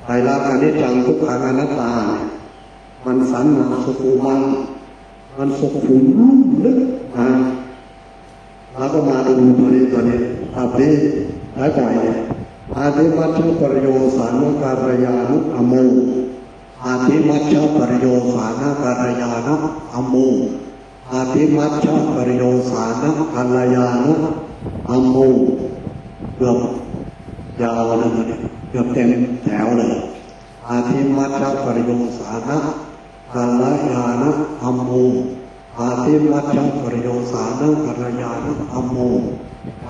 ไตรลักษณ์อนิจจังทุกขังอนัตตามันสันนังสุขุมังมันสุขุมลุ่มลึกแล้วก็มาดูตัวนี้ภาพนี้หลายบ่อยเนี่ยอาทิมัชฌปริโยสานุการยานุอโมอาทิมัชฌปริโยสานุการยานุอโมอาทิมัชฌปริโยสานุการยานุอโมเกือบยาวเลยเกือบเต็มแถวเลยอาทิมัชฌปริโยสานุการยานุอโมอาทิมัชฌปริโยสานุการยานุอโม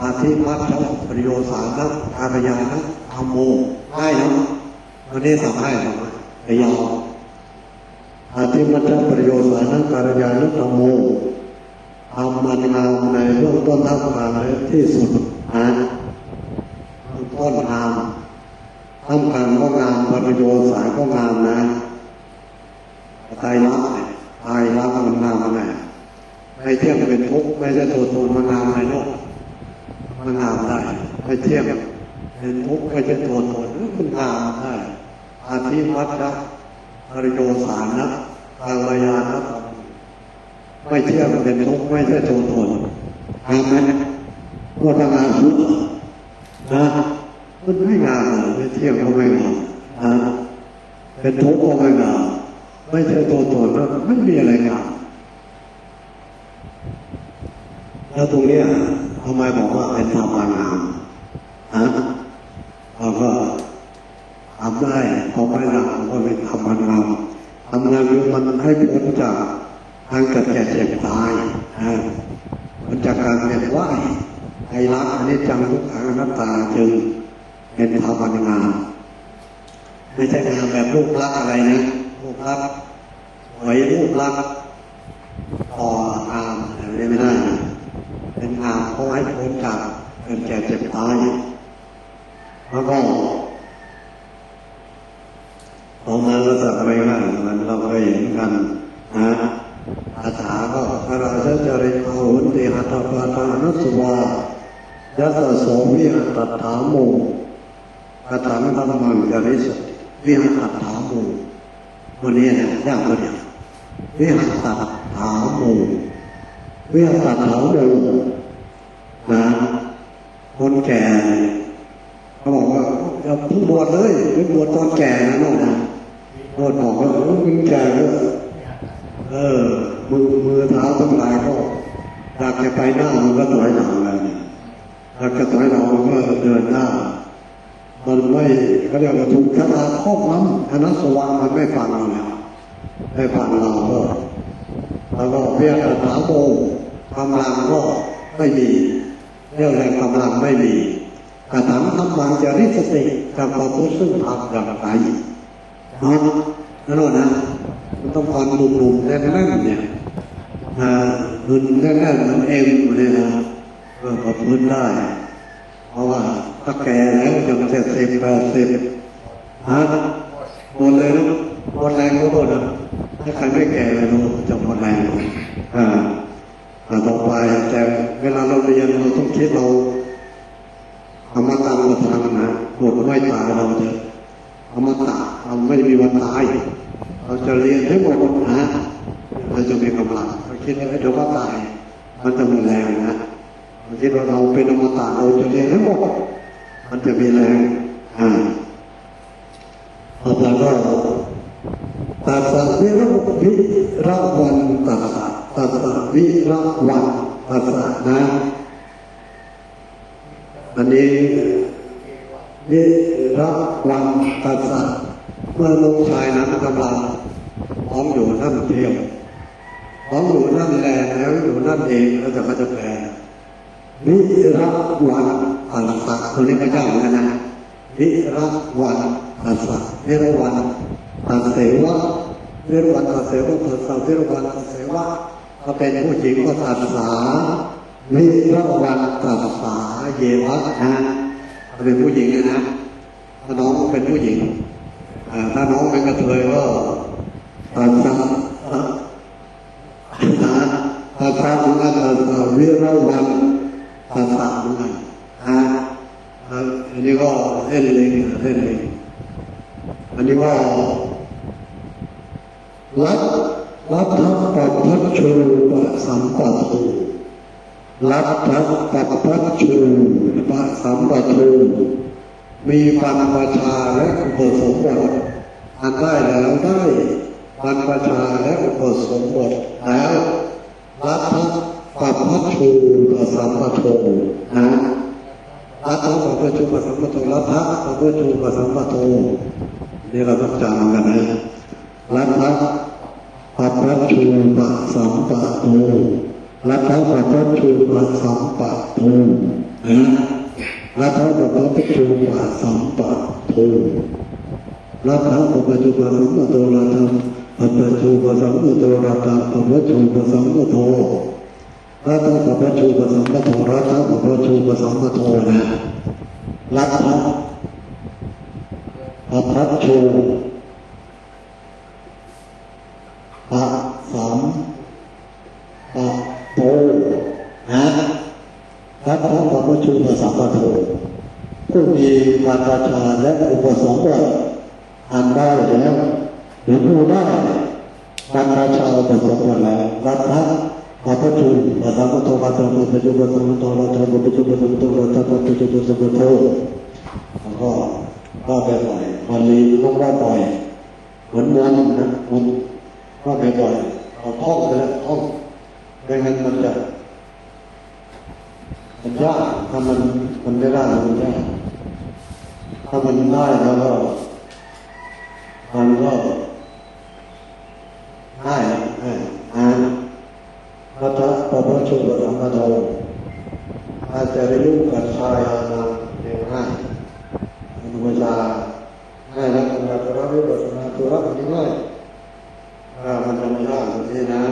อาทิมัชฌปริโยสานุการยานุอโมได้เนาะวันนี้สัมภาษณ์หน่อยแต่ยาวอาทิมัชฌปริโยสานุการยานุอโมทำมันงามในเบื้องต้นท่ามกลางที่สุดต้นงามท่ามกลางก็งามปริโยสายก็งามนะไตรลักษณ์มันงามอะไรไม่เที่ยงเป็นทุกข์ไม่ใช่ตัวตนมันงามอะไรเนาะมันงามได้ไม่เที่ยงเป็นทุกข์ไม่ใช่ตัวตนมันงามได้อาทิมัชฌปริโยสานะกาลยานะไม่เที่ยงเป็นทุกข์ไม่ใช่ตัวตนงามไหมก็ทำงานทุกข์นะมันไม่งามไม่เที่ยงก็ไม่งามนะเป็นทุกข์ก็ไม่งามไม่ใช่ตัวตนแล้วไม่มีอะไรงามแล้วตรงนี้ทำไมบอกว่าเป็นธรรมงามเราก็ทำได้พอไม่ละก็เป็นธรรมงามทำงานมันให้พ้นจากทางเกิดแก่เจ็บตายมันจากการเวียนว่ายไตรลักษณ์อนิจจังทุกขังอนัตตาจึงเป็นธรรมงามไม่ใช่งามแบบรูปลักษณ์อะไรนะรูปลักษณ์ไว้รูปลักษณ์ต่องามอะไรไม่ได้เป็นงามเพราะให้พ้นจากเกิดแก่เจ็บตายแล้วก็ออกมาเราสักไปกันมันเราเคยเห็นกันนะอาถาก็พระราชจริยาหุนติหัตถปาทานุสวายัสโสวิหัตถาโมกตังธรรมังจริสวิหัตถาโมวันนี้เนี่ยยากเลยวิหัตถาโมวิหัตถาโมนะคนแก่เขาบอกว่าอย่าเพิ่งบวชเลยไปบวชตอนแก่นะน้องนะบวชบอกว่าคุณแก่แล้วมือเท้าทั้งหลายก็อยากจะไปหน้ามันก็ถอยหลังเลยอยากจะถอยหลังมันก็เดินหน้ามันไม่เขาเรียกว่าถูกชะตาครอบงำคณะสว่างมันไม่ฟังเราแล้วไม่ฟังเราก็แล้วก็เพียรถาโมกำลังก็ไม่มีเรื่องแรงกำลังไม่มีกระทั่งทำบางจริตสติกับความรู้สึกทำอย่างไรนั่นนะมันต้องฟันหนุ่มๆแน่นๆเนี่ยหุ่นแน่นๆมันเอ็มเลยนะก็พื้นได้เพราะว่าถ้าแก่แล้วยัง70 80หมดเลยนะหมดแรงก็หมดนะถ้าใครไม่แก่เลยรู้จะหมดแรงต่อไปแต่เวลาเราเรียนเราต้องคิดเราอมตะเราทำนะปวดไม่ตายเราจะอมตะเราไม่มีวันตายเราจะเรียนให้หมดนะเราจะมีกำลังเราคิดว่าเดี๋ยวว่าตายมันจะมีแรงนะเราคิดว่าเราเป็นอมตะเราจะเรียนให้หมดมันจะมีแรงต่อไปก็ตัสสะวิระวันตัสสะตัสสะวิระวันตัสสะนะอันนี้วิระวันตัสสะ เมื่อลงชายนั้นกำลังร้องอยู่นั่นเทียมร้องอยู่นั่นแลแล้วอยู่นั่นเองแล้วเขาจะแปลวิระวันอัสสะคนนี้ก็ยากเหมือนกันนะวิระวันอัสสะวิระวันอัสเสวะวิระวันอัสเสวะอัสสะวิระวันอัสเสวะถ้าเป็นผู้หญิงก็อัสสาวิระวันอัสสาเยวะนะถ้าเป็นผู้หญิงนะถ้าน้องเป็นผู้หญิงถ้าน้องเป็นกระเทยก็อัสสะอัสสะเหมือนกันอัสสะวิระวันอัสสะเหมือนกันอันนี้ก็เล่นเล่นอันนี้ก็รัฐปัปพัชชูปสัมปัตตุรัฐปัปพัชชูปสัมปัตตุมีบรรพชาและอุปสมบทอันได้แล้วได้บรรพชาและอุปสมบทแล้วรัฐปัปพัชชูปสัมปัตตุรัฐปัปพัชชูปสัมปัตตุรัฐปัปพัชชูปสัมปัตตุนี่เราต้องจำกันนะรัฐปัปพัชชูปสัมปัตตุรัฐปัปพัชชูปสัมปัตตุรัฐปัปพัชชูปสัมปัตตุรัฐปัปพัชชูปสัมปัตตุรัฐปัปพัชชูปสัมปัตตุรัฐปัปพัชชูปสัมปัตตุรัฐปัปพัชชูปสัมปัตตุรัฐปัปพัชชูปสัมปัตตุนะรัฐปัปพัชชูปสัมปัตตุนะรัฐปัปพัชชูปสัมปัตตุผู้มีบรรพชาและอุปสมบทอันได้แล้วหรือผู้ได้บรรพชาอุปสมบทแล้วรัฐปัปพัชชูปสัมปัตตุรัฐปัปพัชชูปสัมปัตตุรัฐปัปพัชชูปสัมปัตตุรัฐปัปพัชชูปสัมปัตตุแล้วก็ไปบ่อยวันนี้ต้องว่าบ่อยเหมือนมนต์นะมันว่าไปบ่อยเอาท่องไปแล้วท่องไม่งั้นมันยากถ้ามันไม่ได้มันยากถ้ามันได้แล้วก็มันก็ง่ายพระปัปพัชชูปสัมปัตตุอาจจะได้รู้กัจฉายานังเดียวง่ายมันวิชาง่ายแล้วธรรมะตัวรู้บทธรรมะตัวรับมันง่ายมันจะไม่ยากอย่างนี้นะ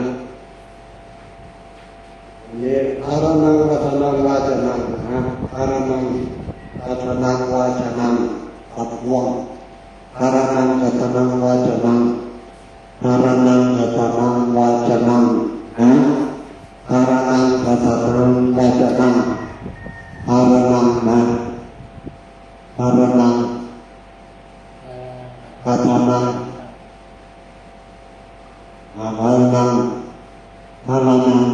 นี่อารานังกัตนังวาจนังอารานังกัตนังวาจนังปัดวงอารานังกัตนังวาจนังอารานังกัตนังวาจนังอารานังกัตนังวาจนังอารานังนะอารานังกัตนังอารานัง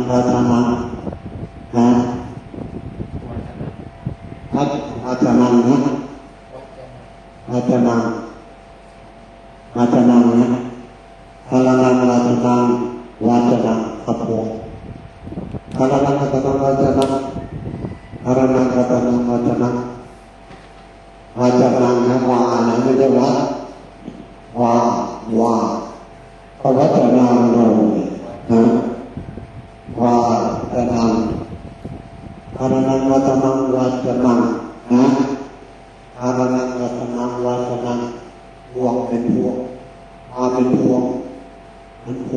กัตนังอาจนังนะอาจนังนะอารานังวาจนังวาจนังขับพวงอารานังกัตนังวาจนังอารานังกัตนังวาจนังวาจนังนะวานะไม่ได้วาเพราะวาจนังโนนะวาจนังอารานังวาจนังวาจนังนะอารานังวาจนังวาจนังพวงเป็นพวงมาเป็นพวงเหมือนพ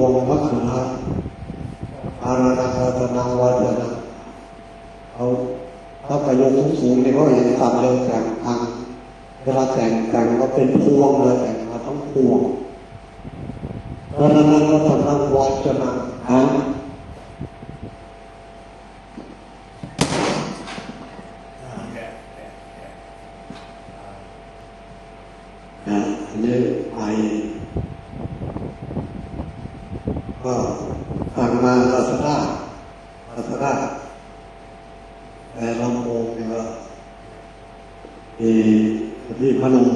วงมะเขืออารานังวาจนังวาจนังถ้าประโยคสูงๆเนี่ยก็เห็นตัดเลยแต่งทางเวลาแต่งก็เป็นพวงเลยแต่งมาทั้งพวงอารานังวาจนังวาจนังอันนี้ไปก็ฟังมาศาสนาแต่ลำโพงเนี่ยก็ที่พนม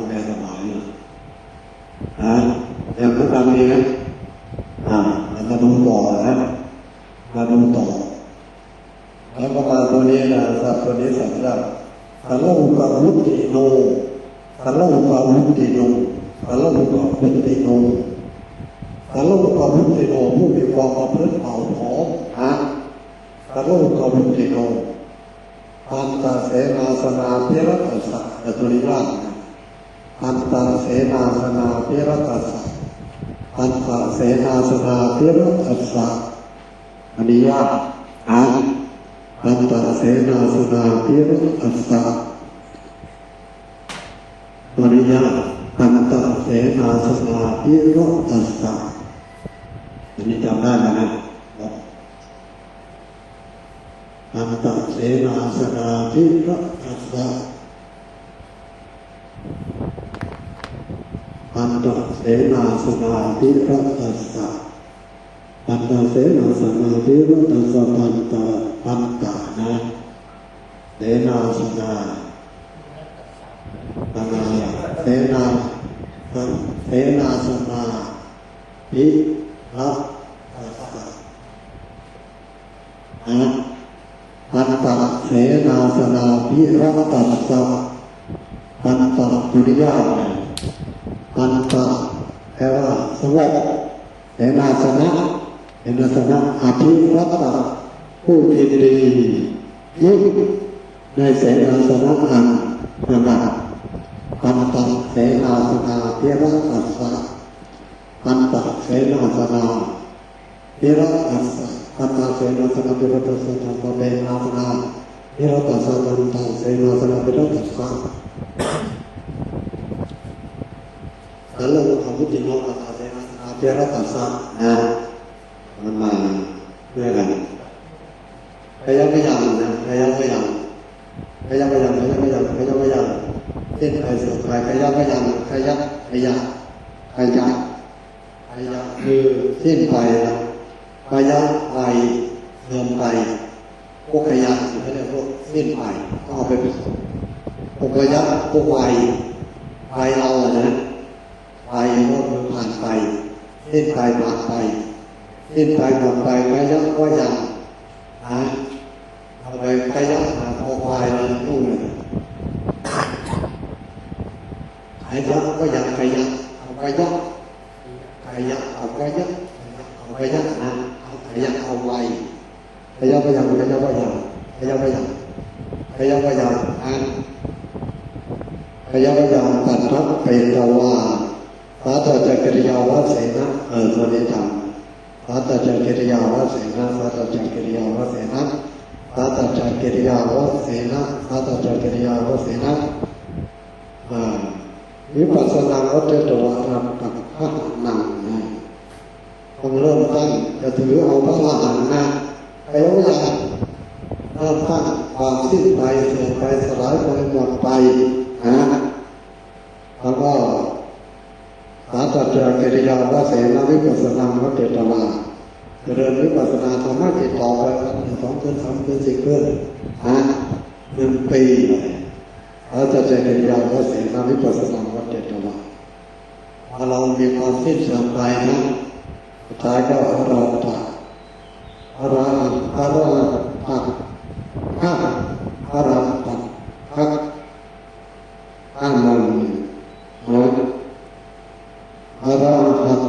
แกสมัยอย่างพวกเรานี้นะมาดูต่อนะมาดูต่อแล้วก็มาตัวนี้นะสัตว์ตัวนี้สัตว์ได้ทะลุกับมุติโน สโลกาวุติโนสโลกาวุติโนสโลกาวุติโนผู้มีความประพฤติเผ่าผอมสโลกาวุติโนอันตเสนาสนาพิรัตสัจตุริยาอันตเสนาสนาพิรัตสัจอันตเสนาสนาพิรัตสัจอนิยาอันตเสนาสนาพิรัตสัจอนิยาอันตเสนาสนาพิรัตสัจอันนี้จำได้ไหมนะอันตเสนาสนาพิรัตสัจอันตเสนาสนาพิรัตสัจอันตเสนาสนาพิรัตสัจอันตนะเสนาสนาเสนาเสนาสนาพิรัตสัจอันตเสนาสนาพิรัตสัจอันตตุริยาอันตแปลว่าสงบเสนาสนะเสนาสนะอภิรัตผู้ยินดียิ่งในเสนาสนะอันสงบอันตเสนาสนาพิรัตสัจอันตเสนาสนาพิรัตสัจอันตเสนาสนาพิรัตสัจอันตเสนาสนาพิรัตสัจอันตเสนาสนาพิรัตสัจแล้วเราทำพุทธิโนอัตตาเสนาสนาพิรัตสัจมันมาด้วยกันพยายามนะพยายามสิ้นไปสุดท้ายพยายามคือสิ้นไปนะพยายามไปเสื่อมไปพวกขยะสิ่งที่เรียกพวกสิ้นไปต้องเอาไปพวกขยะพวกไปเรานะไปก็คือผ่านไปสิ้นไปผ่านไปสิ้นไปหมดไปขยะก็ยังเอาไปขยะพวกไปเราตู้เลยขยะก็ยังขยะเอาขยะเอาขยะนะเอาขยะเอาไว้ขยะก็ยังตัดทับเป็นตะวาสาธจักริยาวเสนะตัวนี้ทำสาธจักริยาวเสนะสาธจักริยาวเสนะสาธจักริยาวเสนะสาธจักริยาวเสนะวิปัสสนาวัฏฏวารัมกับพระนังต้องเริ่มตั้งจะถือเอาพระอรหันต์นะไปเอาอย่างเริ่มตั้งความสิ้นไปเสื่อมไปสลายไปหมดไปแล้วก็สาธัจจกิริยาวเสนาวิปัสสนาวัฏฏวาเจริญวิปัสสนาธรรมะติดต่อไป2 เดือน 3 เดือน 4 เดือน1 ปีเราจะเจริญญาณเสนาวิปัสสนาวัฏฏวาพอเรามีความสิ้นเสื่อมไปนะสุดท้ายก็อรหันต์อรหันต์อรหันต์อรหันต์อานันต์อรหันต์อานันต์อรหันต์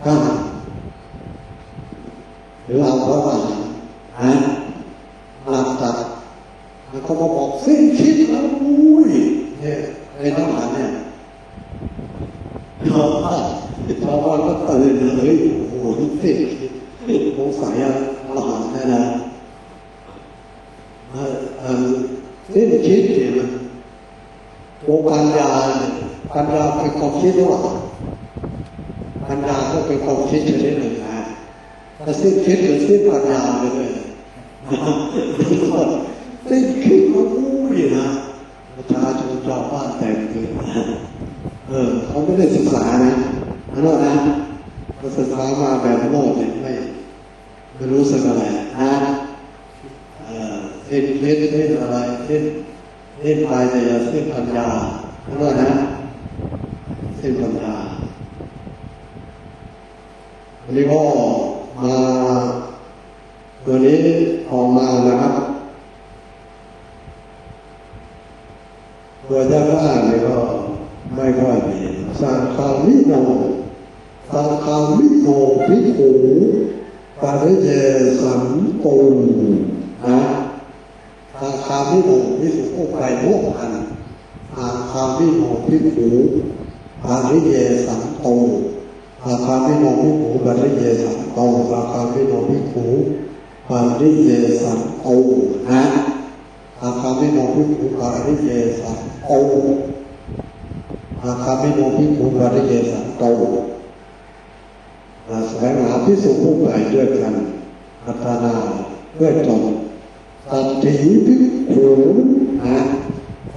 อานันต์หรือเอาพระอรหันต์หลับตัดแล้วก็มาบอกสิ้นคิดแล้วเนี่ยไอ้น้องหลานเนี่ยชาวบ้านก็ตื่นเลยโอ้โหสิ้นคิดสงสัยอรหันต์แน่นะสิ้นคิดเนี่ยมันตัวปัญญาเป็นความคิดหรือเปล่าปัญญาก็เป็นความคิดชนิดหนึ่งนะถ้าสิ้นคิดหรือสิ้นปัญญาเลยสิ้นคิดเขานะประชาชนชาวบ้านแต่งเกินเขาไม่ได้ศึกษานะนะเขาศึกษามาแบบโลกเนี่ยไม่รู้สึกอะไรสิ้นคิดสิ้นอะไรสิ้นไปแต่อย่าสิ้นปัญญานะสิ้นปัญญาวันนี้ก็มาตัวนี้ออกมาแล้ว มิโนสังฆามิโนภิกขุปริเยสันตุนะสังฆามิโนภิกขุผู้ไปร่วมกันสังฆามิโนภิกขุปริเยสันตุสังฆามิโนภิกขุปริเยสันตุสังฆามิโนภิกขุปริเยสันตุนะสังฆามิโนภิกขุปริเยสันตุสังฆามิโนภิกขุปริเยสันตุแสวงหาภิกษุผู้ใดด้วยกันพัฒนาเพื่อจบสัตถิภิกขุนะ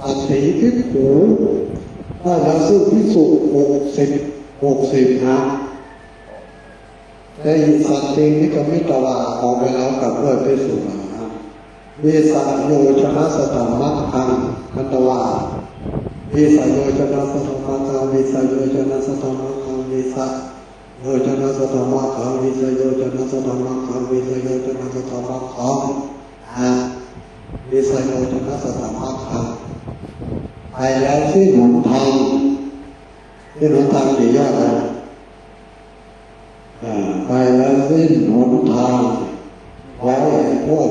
สัตถิภิกขุถ้าเราซื้อภิกษุ60นะแต่อีกสัตถินี่ก็มิตรว่าออกไปแล้วกับด้วยภิกษุนะเวสะโยชนะสตัมมัคคังคันตวาเวสะโยชนะสตัมมัคคังเวสะโยชนะสตัมมัคคังเวสะโยชนะสตัมมัคคังวิสโยชนะสตัมมัคคังวิสโยชนะสตัมมัคคังวิสโยชนะสตัมมัคคังไปแล้วที่หนทางที่หนทางกี่ยอดนะไปแล้วที่หนทาง120ลูก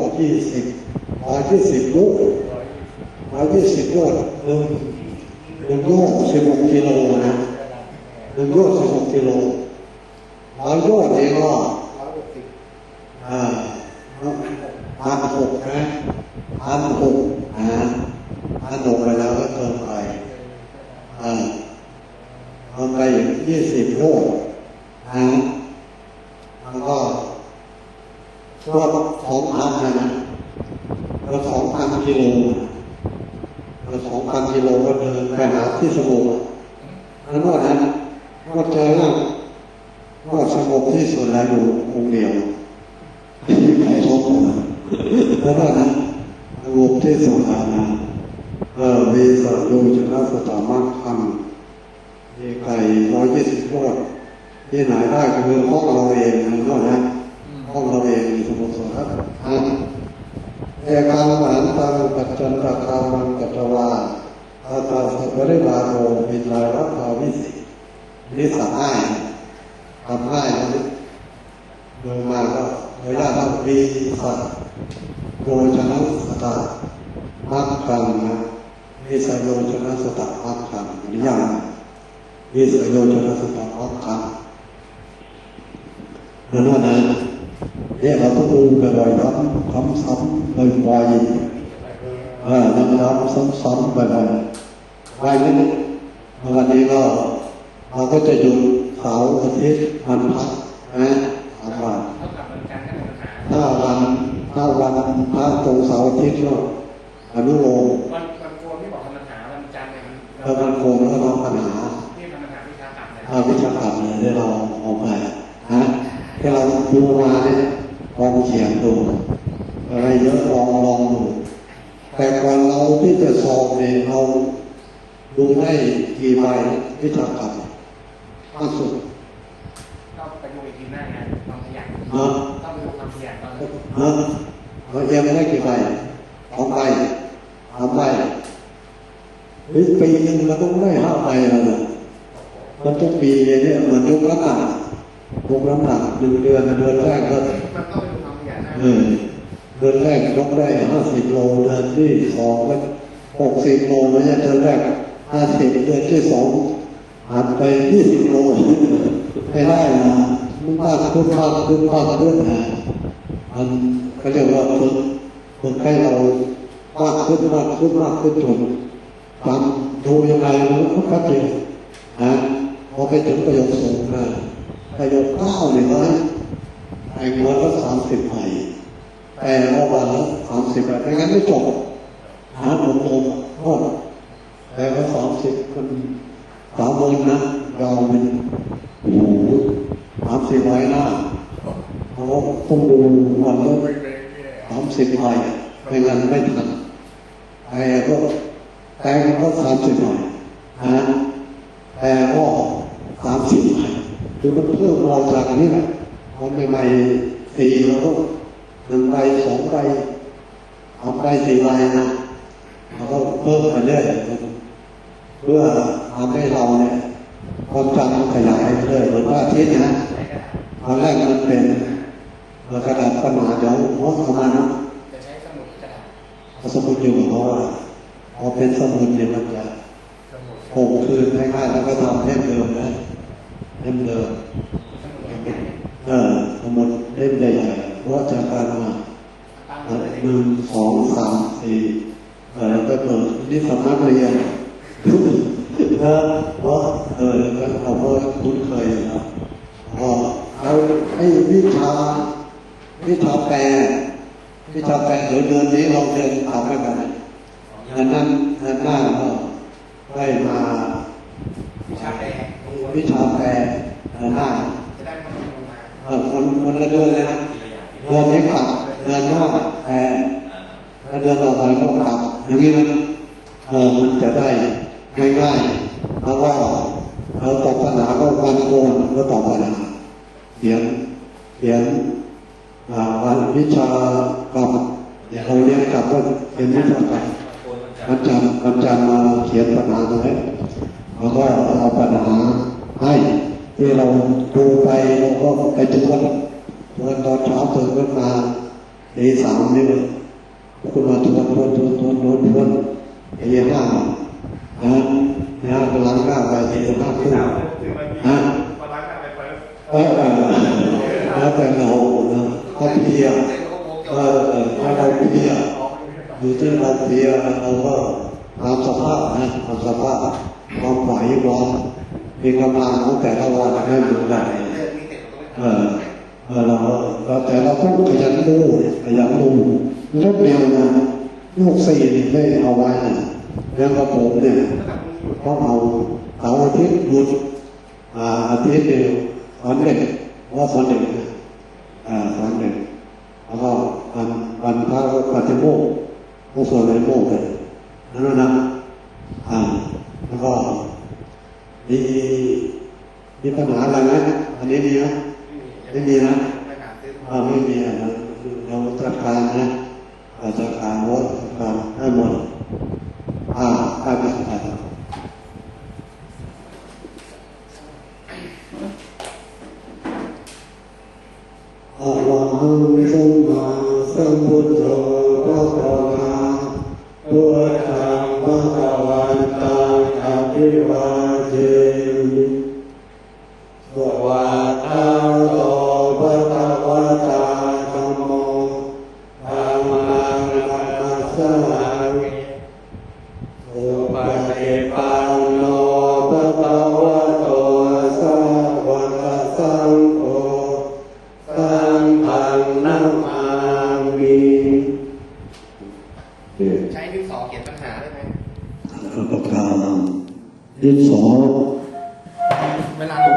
120ลูกหนึ่งโยก16 กิโลนะ1 โยก16 กิโล100 โยกนี่ก็1,600 นะ1,600 1,600ไปแล้วก็เติมไปอีก20 โยกแล้วก็รวม 2,000 นะแล้ว 2,000 กิโลแล้ว 2,000 กิโลก็เดินไปหาที่สงบแล้วนอกนั้นก็เจอว่าสงบที่สุดแล้วอยู่องค์เดียวไม่มีใครทบแล้วก็นะสงบที่สุดแล้วนะมีสัตว์โยชนะสตามัคคังมีไก่120 โลที่ไหนได้ก็คือห้องเราเองนะนอกนั้นห้องเราเองมีสมุทรสาครเอกาหันตังปัจจันตคามังกัจจวาอาตาสัพพะริบาโรวิลารัตถาวิสินี่สามารถทำให้นะโดยมาก็โดยญาติมีสัตว์โยชนะสตามัคคังนะมีสัตว์โยชนะสตามัคคังหรือยังมีสัตว์โยชนะสตามัคคังนั่นนะเนี่ยเราต้องดูบ่อยๆซ้ำบ่อยๆนำซ้ำบ่อยๆวันนี้ก็เราก็จะหยุดเสาร์อาทิตย์วันพักนะ3 วันถ้าวันพักตรงเสาร์อาทิตย์ก็อนุโลมวันโกนที่บอกทำปัญหาวันจันทร์เนี่ยวันโกนแล้วเราปัญหาที่ทำปัญหาวิชาการวิชาการเลยที่เราออกไปที่เราดูมาเนี่ยลองเขียนดูอะไรเยอะลองดูแต่ก่อนเราที่จะสอบเนี่ยเราดูได้กี่ใบวิชาการมากสุดต้องไปดูอีกทีหน้างานความขยันต้องไปดูความขยันตอนเราเรียนได้กี่ใบ2 ใบ 3 ใบปีนึงเราต้องได้5 ใบแล้วนะมันต้องปีเนี่ยเหมือนยกน้ำหนัก1 เดือนแรกก็มันต้องไปดูความขยันนะเดือนแรกยกได้50 โลเดือนที่2ก็60 โลไม่ใช่เดือนแรก50 เดือนที่2หันไป20 โลไม่ได้นะมันมากขึ้นนะมันก็เรียกว่าฝึกให้เรามากขึ้นจนทำดูยังไงมันก็ชัดเจนพอไปถึงประโยคสูงนะประโยค9เนี่ยนะไอ้วันละ30 ใบแต่วันละ30 ใบไม่งั้นไม่จบตรงๆก็แต่ว่า30มัน30,000นะเราเป็น30 ใบนะเราต้องดูวันละ30 ใบไม่งั้นไม่ทันแต่ก็30 ใบแต่ก็30 ใบคือมันเพิ่มเราจากนี้แหละคนใหม่ๆ4แล้วก็1 ใบ 2 ใบ 3 ใบ 4 ใบนะเราก็เพิ่มไปเรื่อยเพื่อทำให้เราเนี่ย ความจำขยายเรื่อยเหมือนพระอาทิตย์นะตอนแรกมันเป็นกระดาษปัญหาเดี๋ยวหัวเข้ามาเนาะ จะใช้สมุดกระดาษ สมุดอยู่เพราะว่าพอเป็นสมุดเนี่ยมันจะ สมุด โป่งคืนง่ายๆแล้วก็ทำเล่มเดิมนะเล่มเดิม สมุดใหญ่ สมุดเล่มใหญ่ๆเพราะจากการมา ตั้งไว้เลย หนึ่งสองสามสี่แล้วก็เปิดนี่สำนักเรียนเพราะแล้วก็เราก็คุ้นเคยนะแล้วไอ้วิชาแปลเดี๋ยวเดือนนี้เราเรียนทำไปกันนั้นหน้าก็ได้มา วิชาแปล วิชาแปลหน้า จะได้มันมา คนละเดือนเลยนะเดือนนี้กลับเดือนหน้าแปลแล้วเดือนต่อไปก็กลับอย่างนี้นะมันจะได้ง่ายๆเพราะว่าเราตอบปัญหาก็วันโกนก็ตอบปัญหาเขียนวันวิชากรรมเราเรียนกลับก็เป็นวิชากรรมวันจันทร์มาเขียนปัญหาตรงนี้แล้วก็เอาปัญหาให้ที่เราดูไปเราก็ไปทวนตอนเช้าตื่นขึ้นมาตีสามนี่เลยคุณมาทวนตีห้านะกำลังก้าวไปตีห้าครึ่งแล้วแต่เราเขาเพียถ้าเราเพียอยู่ที่เราเพียเราก็ตามสภาพความไหวความมีกำลังของแต่ละวันให้เหมือนกันเราแต่เราต้องขยันดูลูกเดียวนะลูกสี่นี่ไม่เอาไว้นะแล้วก็ผมเนี่ยต้องเอาอาทิตย์หยุดอาทิตย์เดียวสอนเด็กว่าสอนเด็กสอนเด็กแล้วก็วันพระก็ปฏิโมกข์ผู้ส่วนในโมกข์เลยนั่นนะแล้วก็มีปัญหาอะไรไหมอันนี้มีไหมไม่มีนะไม่มีเราจัดการนะจัดการว่าจัดการให้หมดได้ไหมอะระหังสัมมาสัมพุทโธภะคะวะพุทธังภะคะวันตังอะภิวาเทมิสวากขาโตภะคะวะตาธัมโมธัมมังนัมมัสสามิสุปฏิปันโนภะคะวะโตสาวกสังโฆสังฆังนัมมามิ ใช้ดินสอเขียนปัญหาได้ไหม ปากกาดินสอ เวลา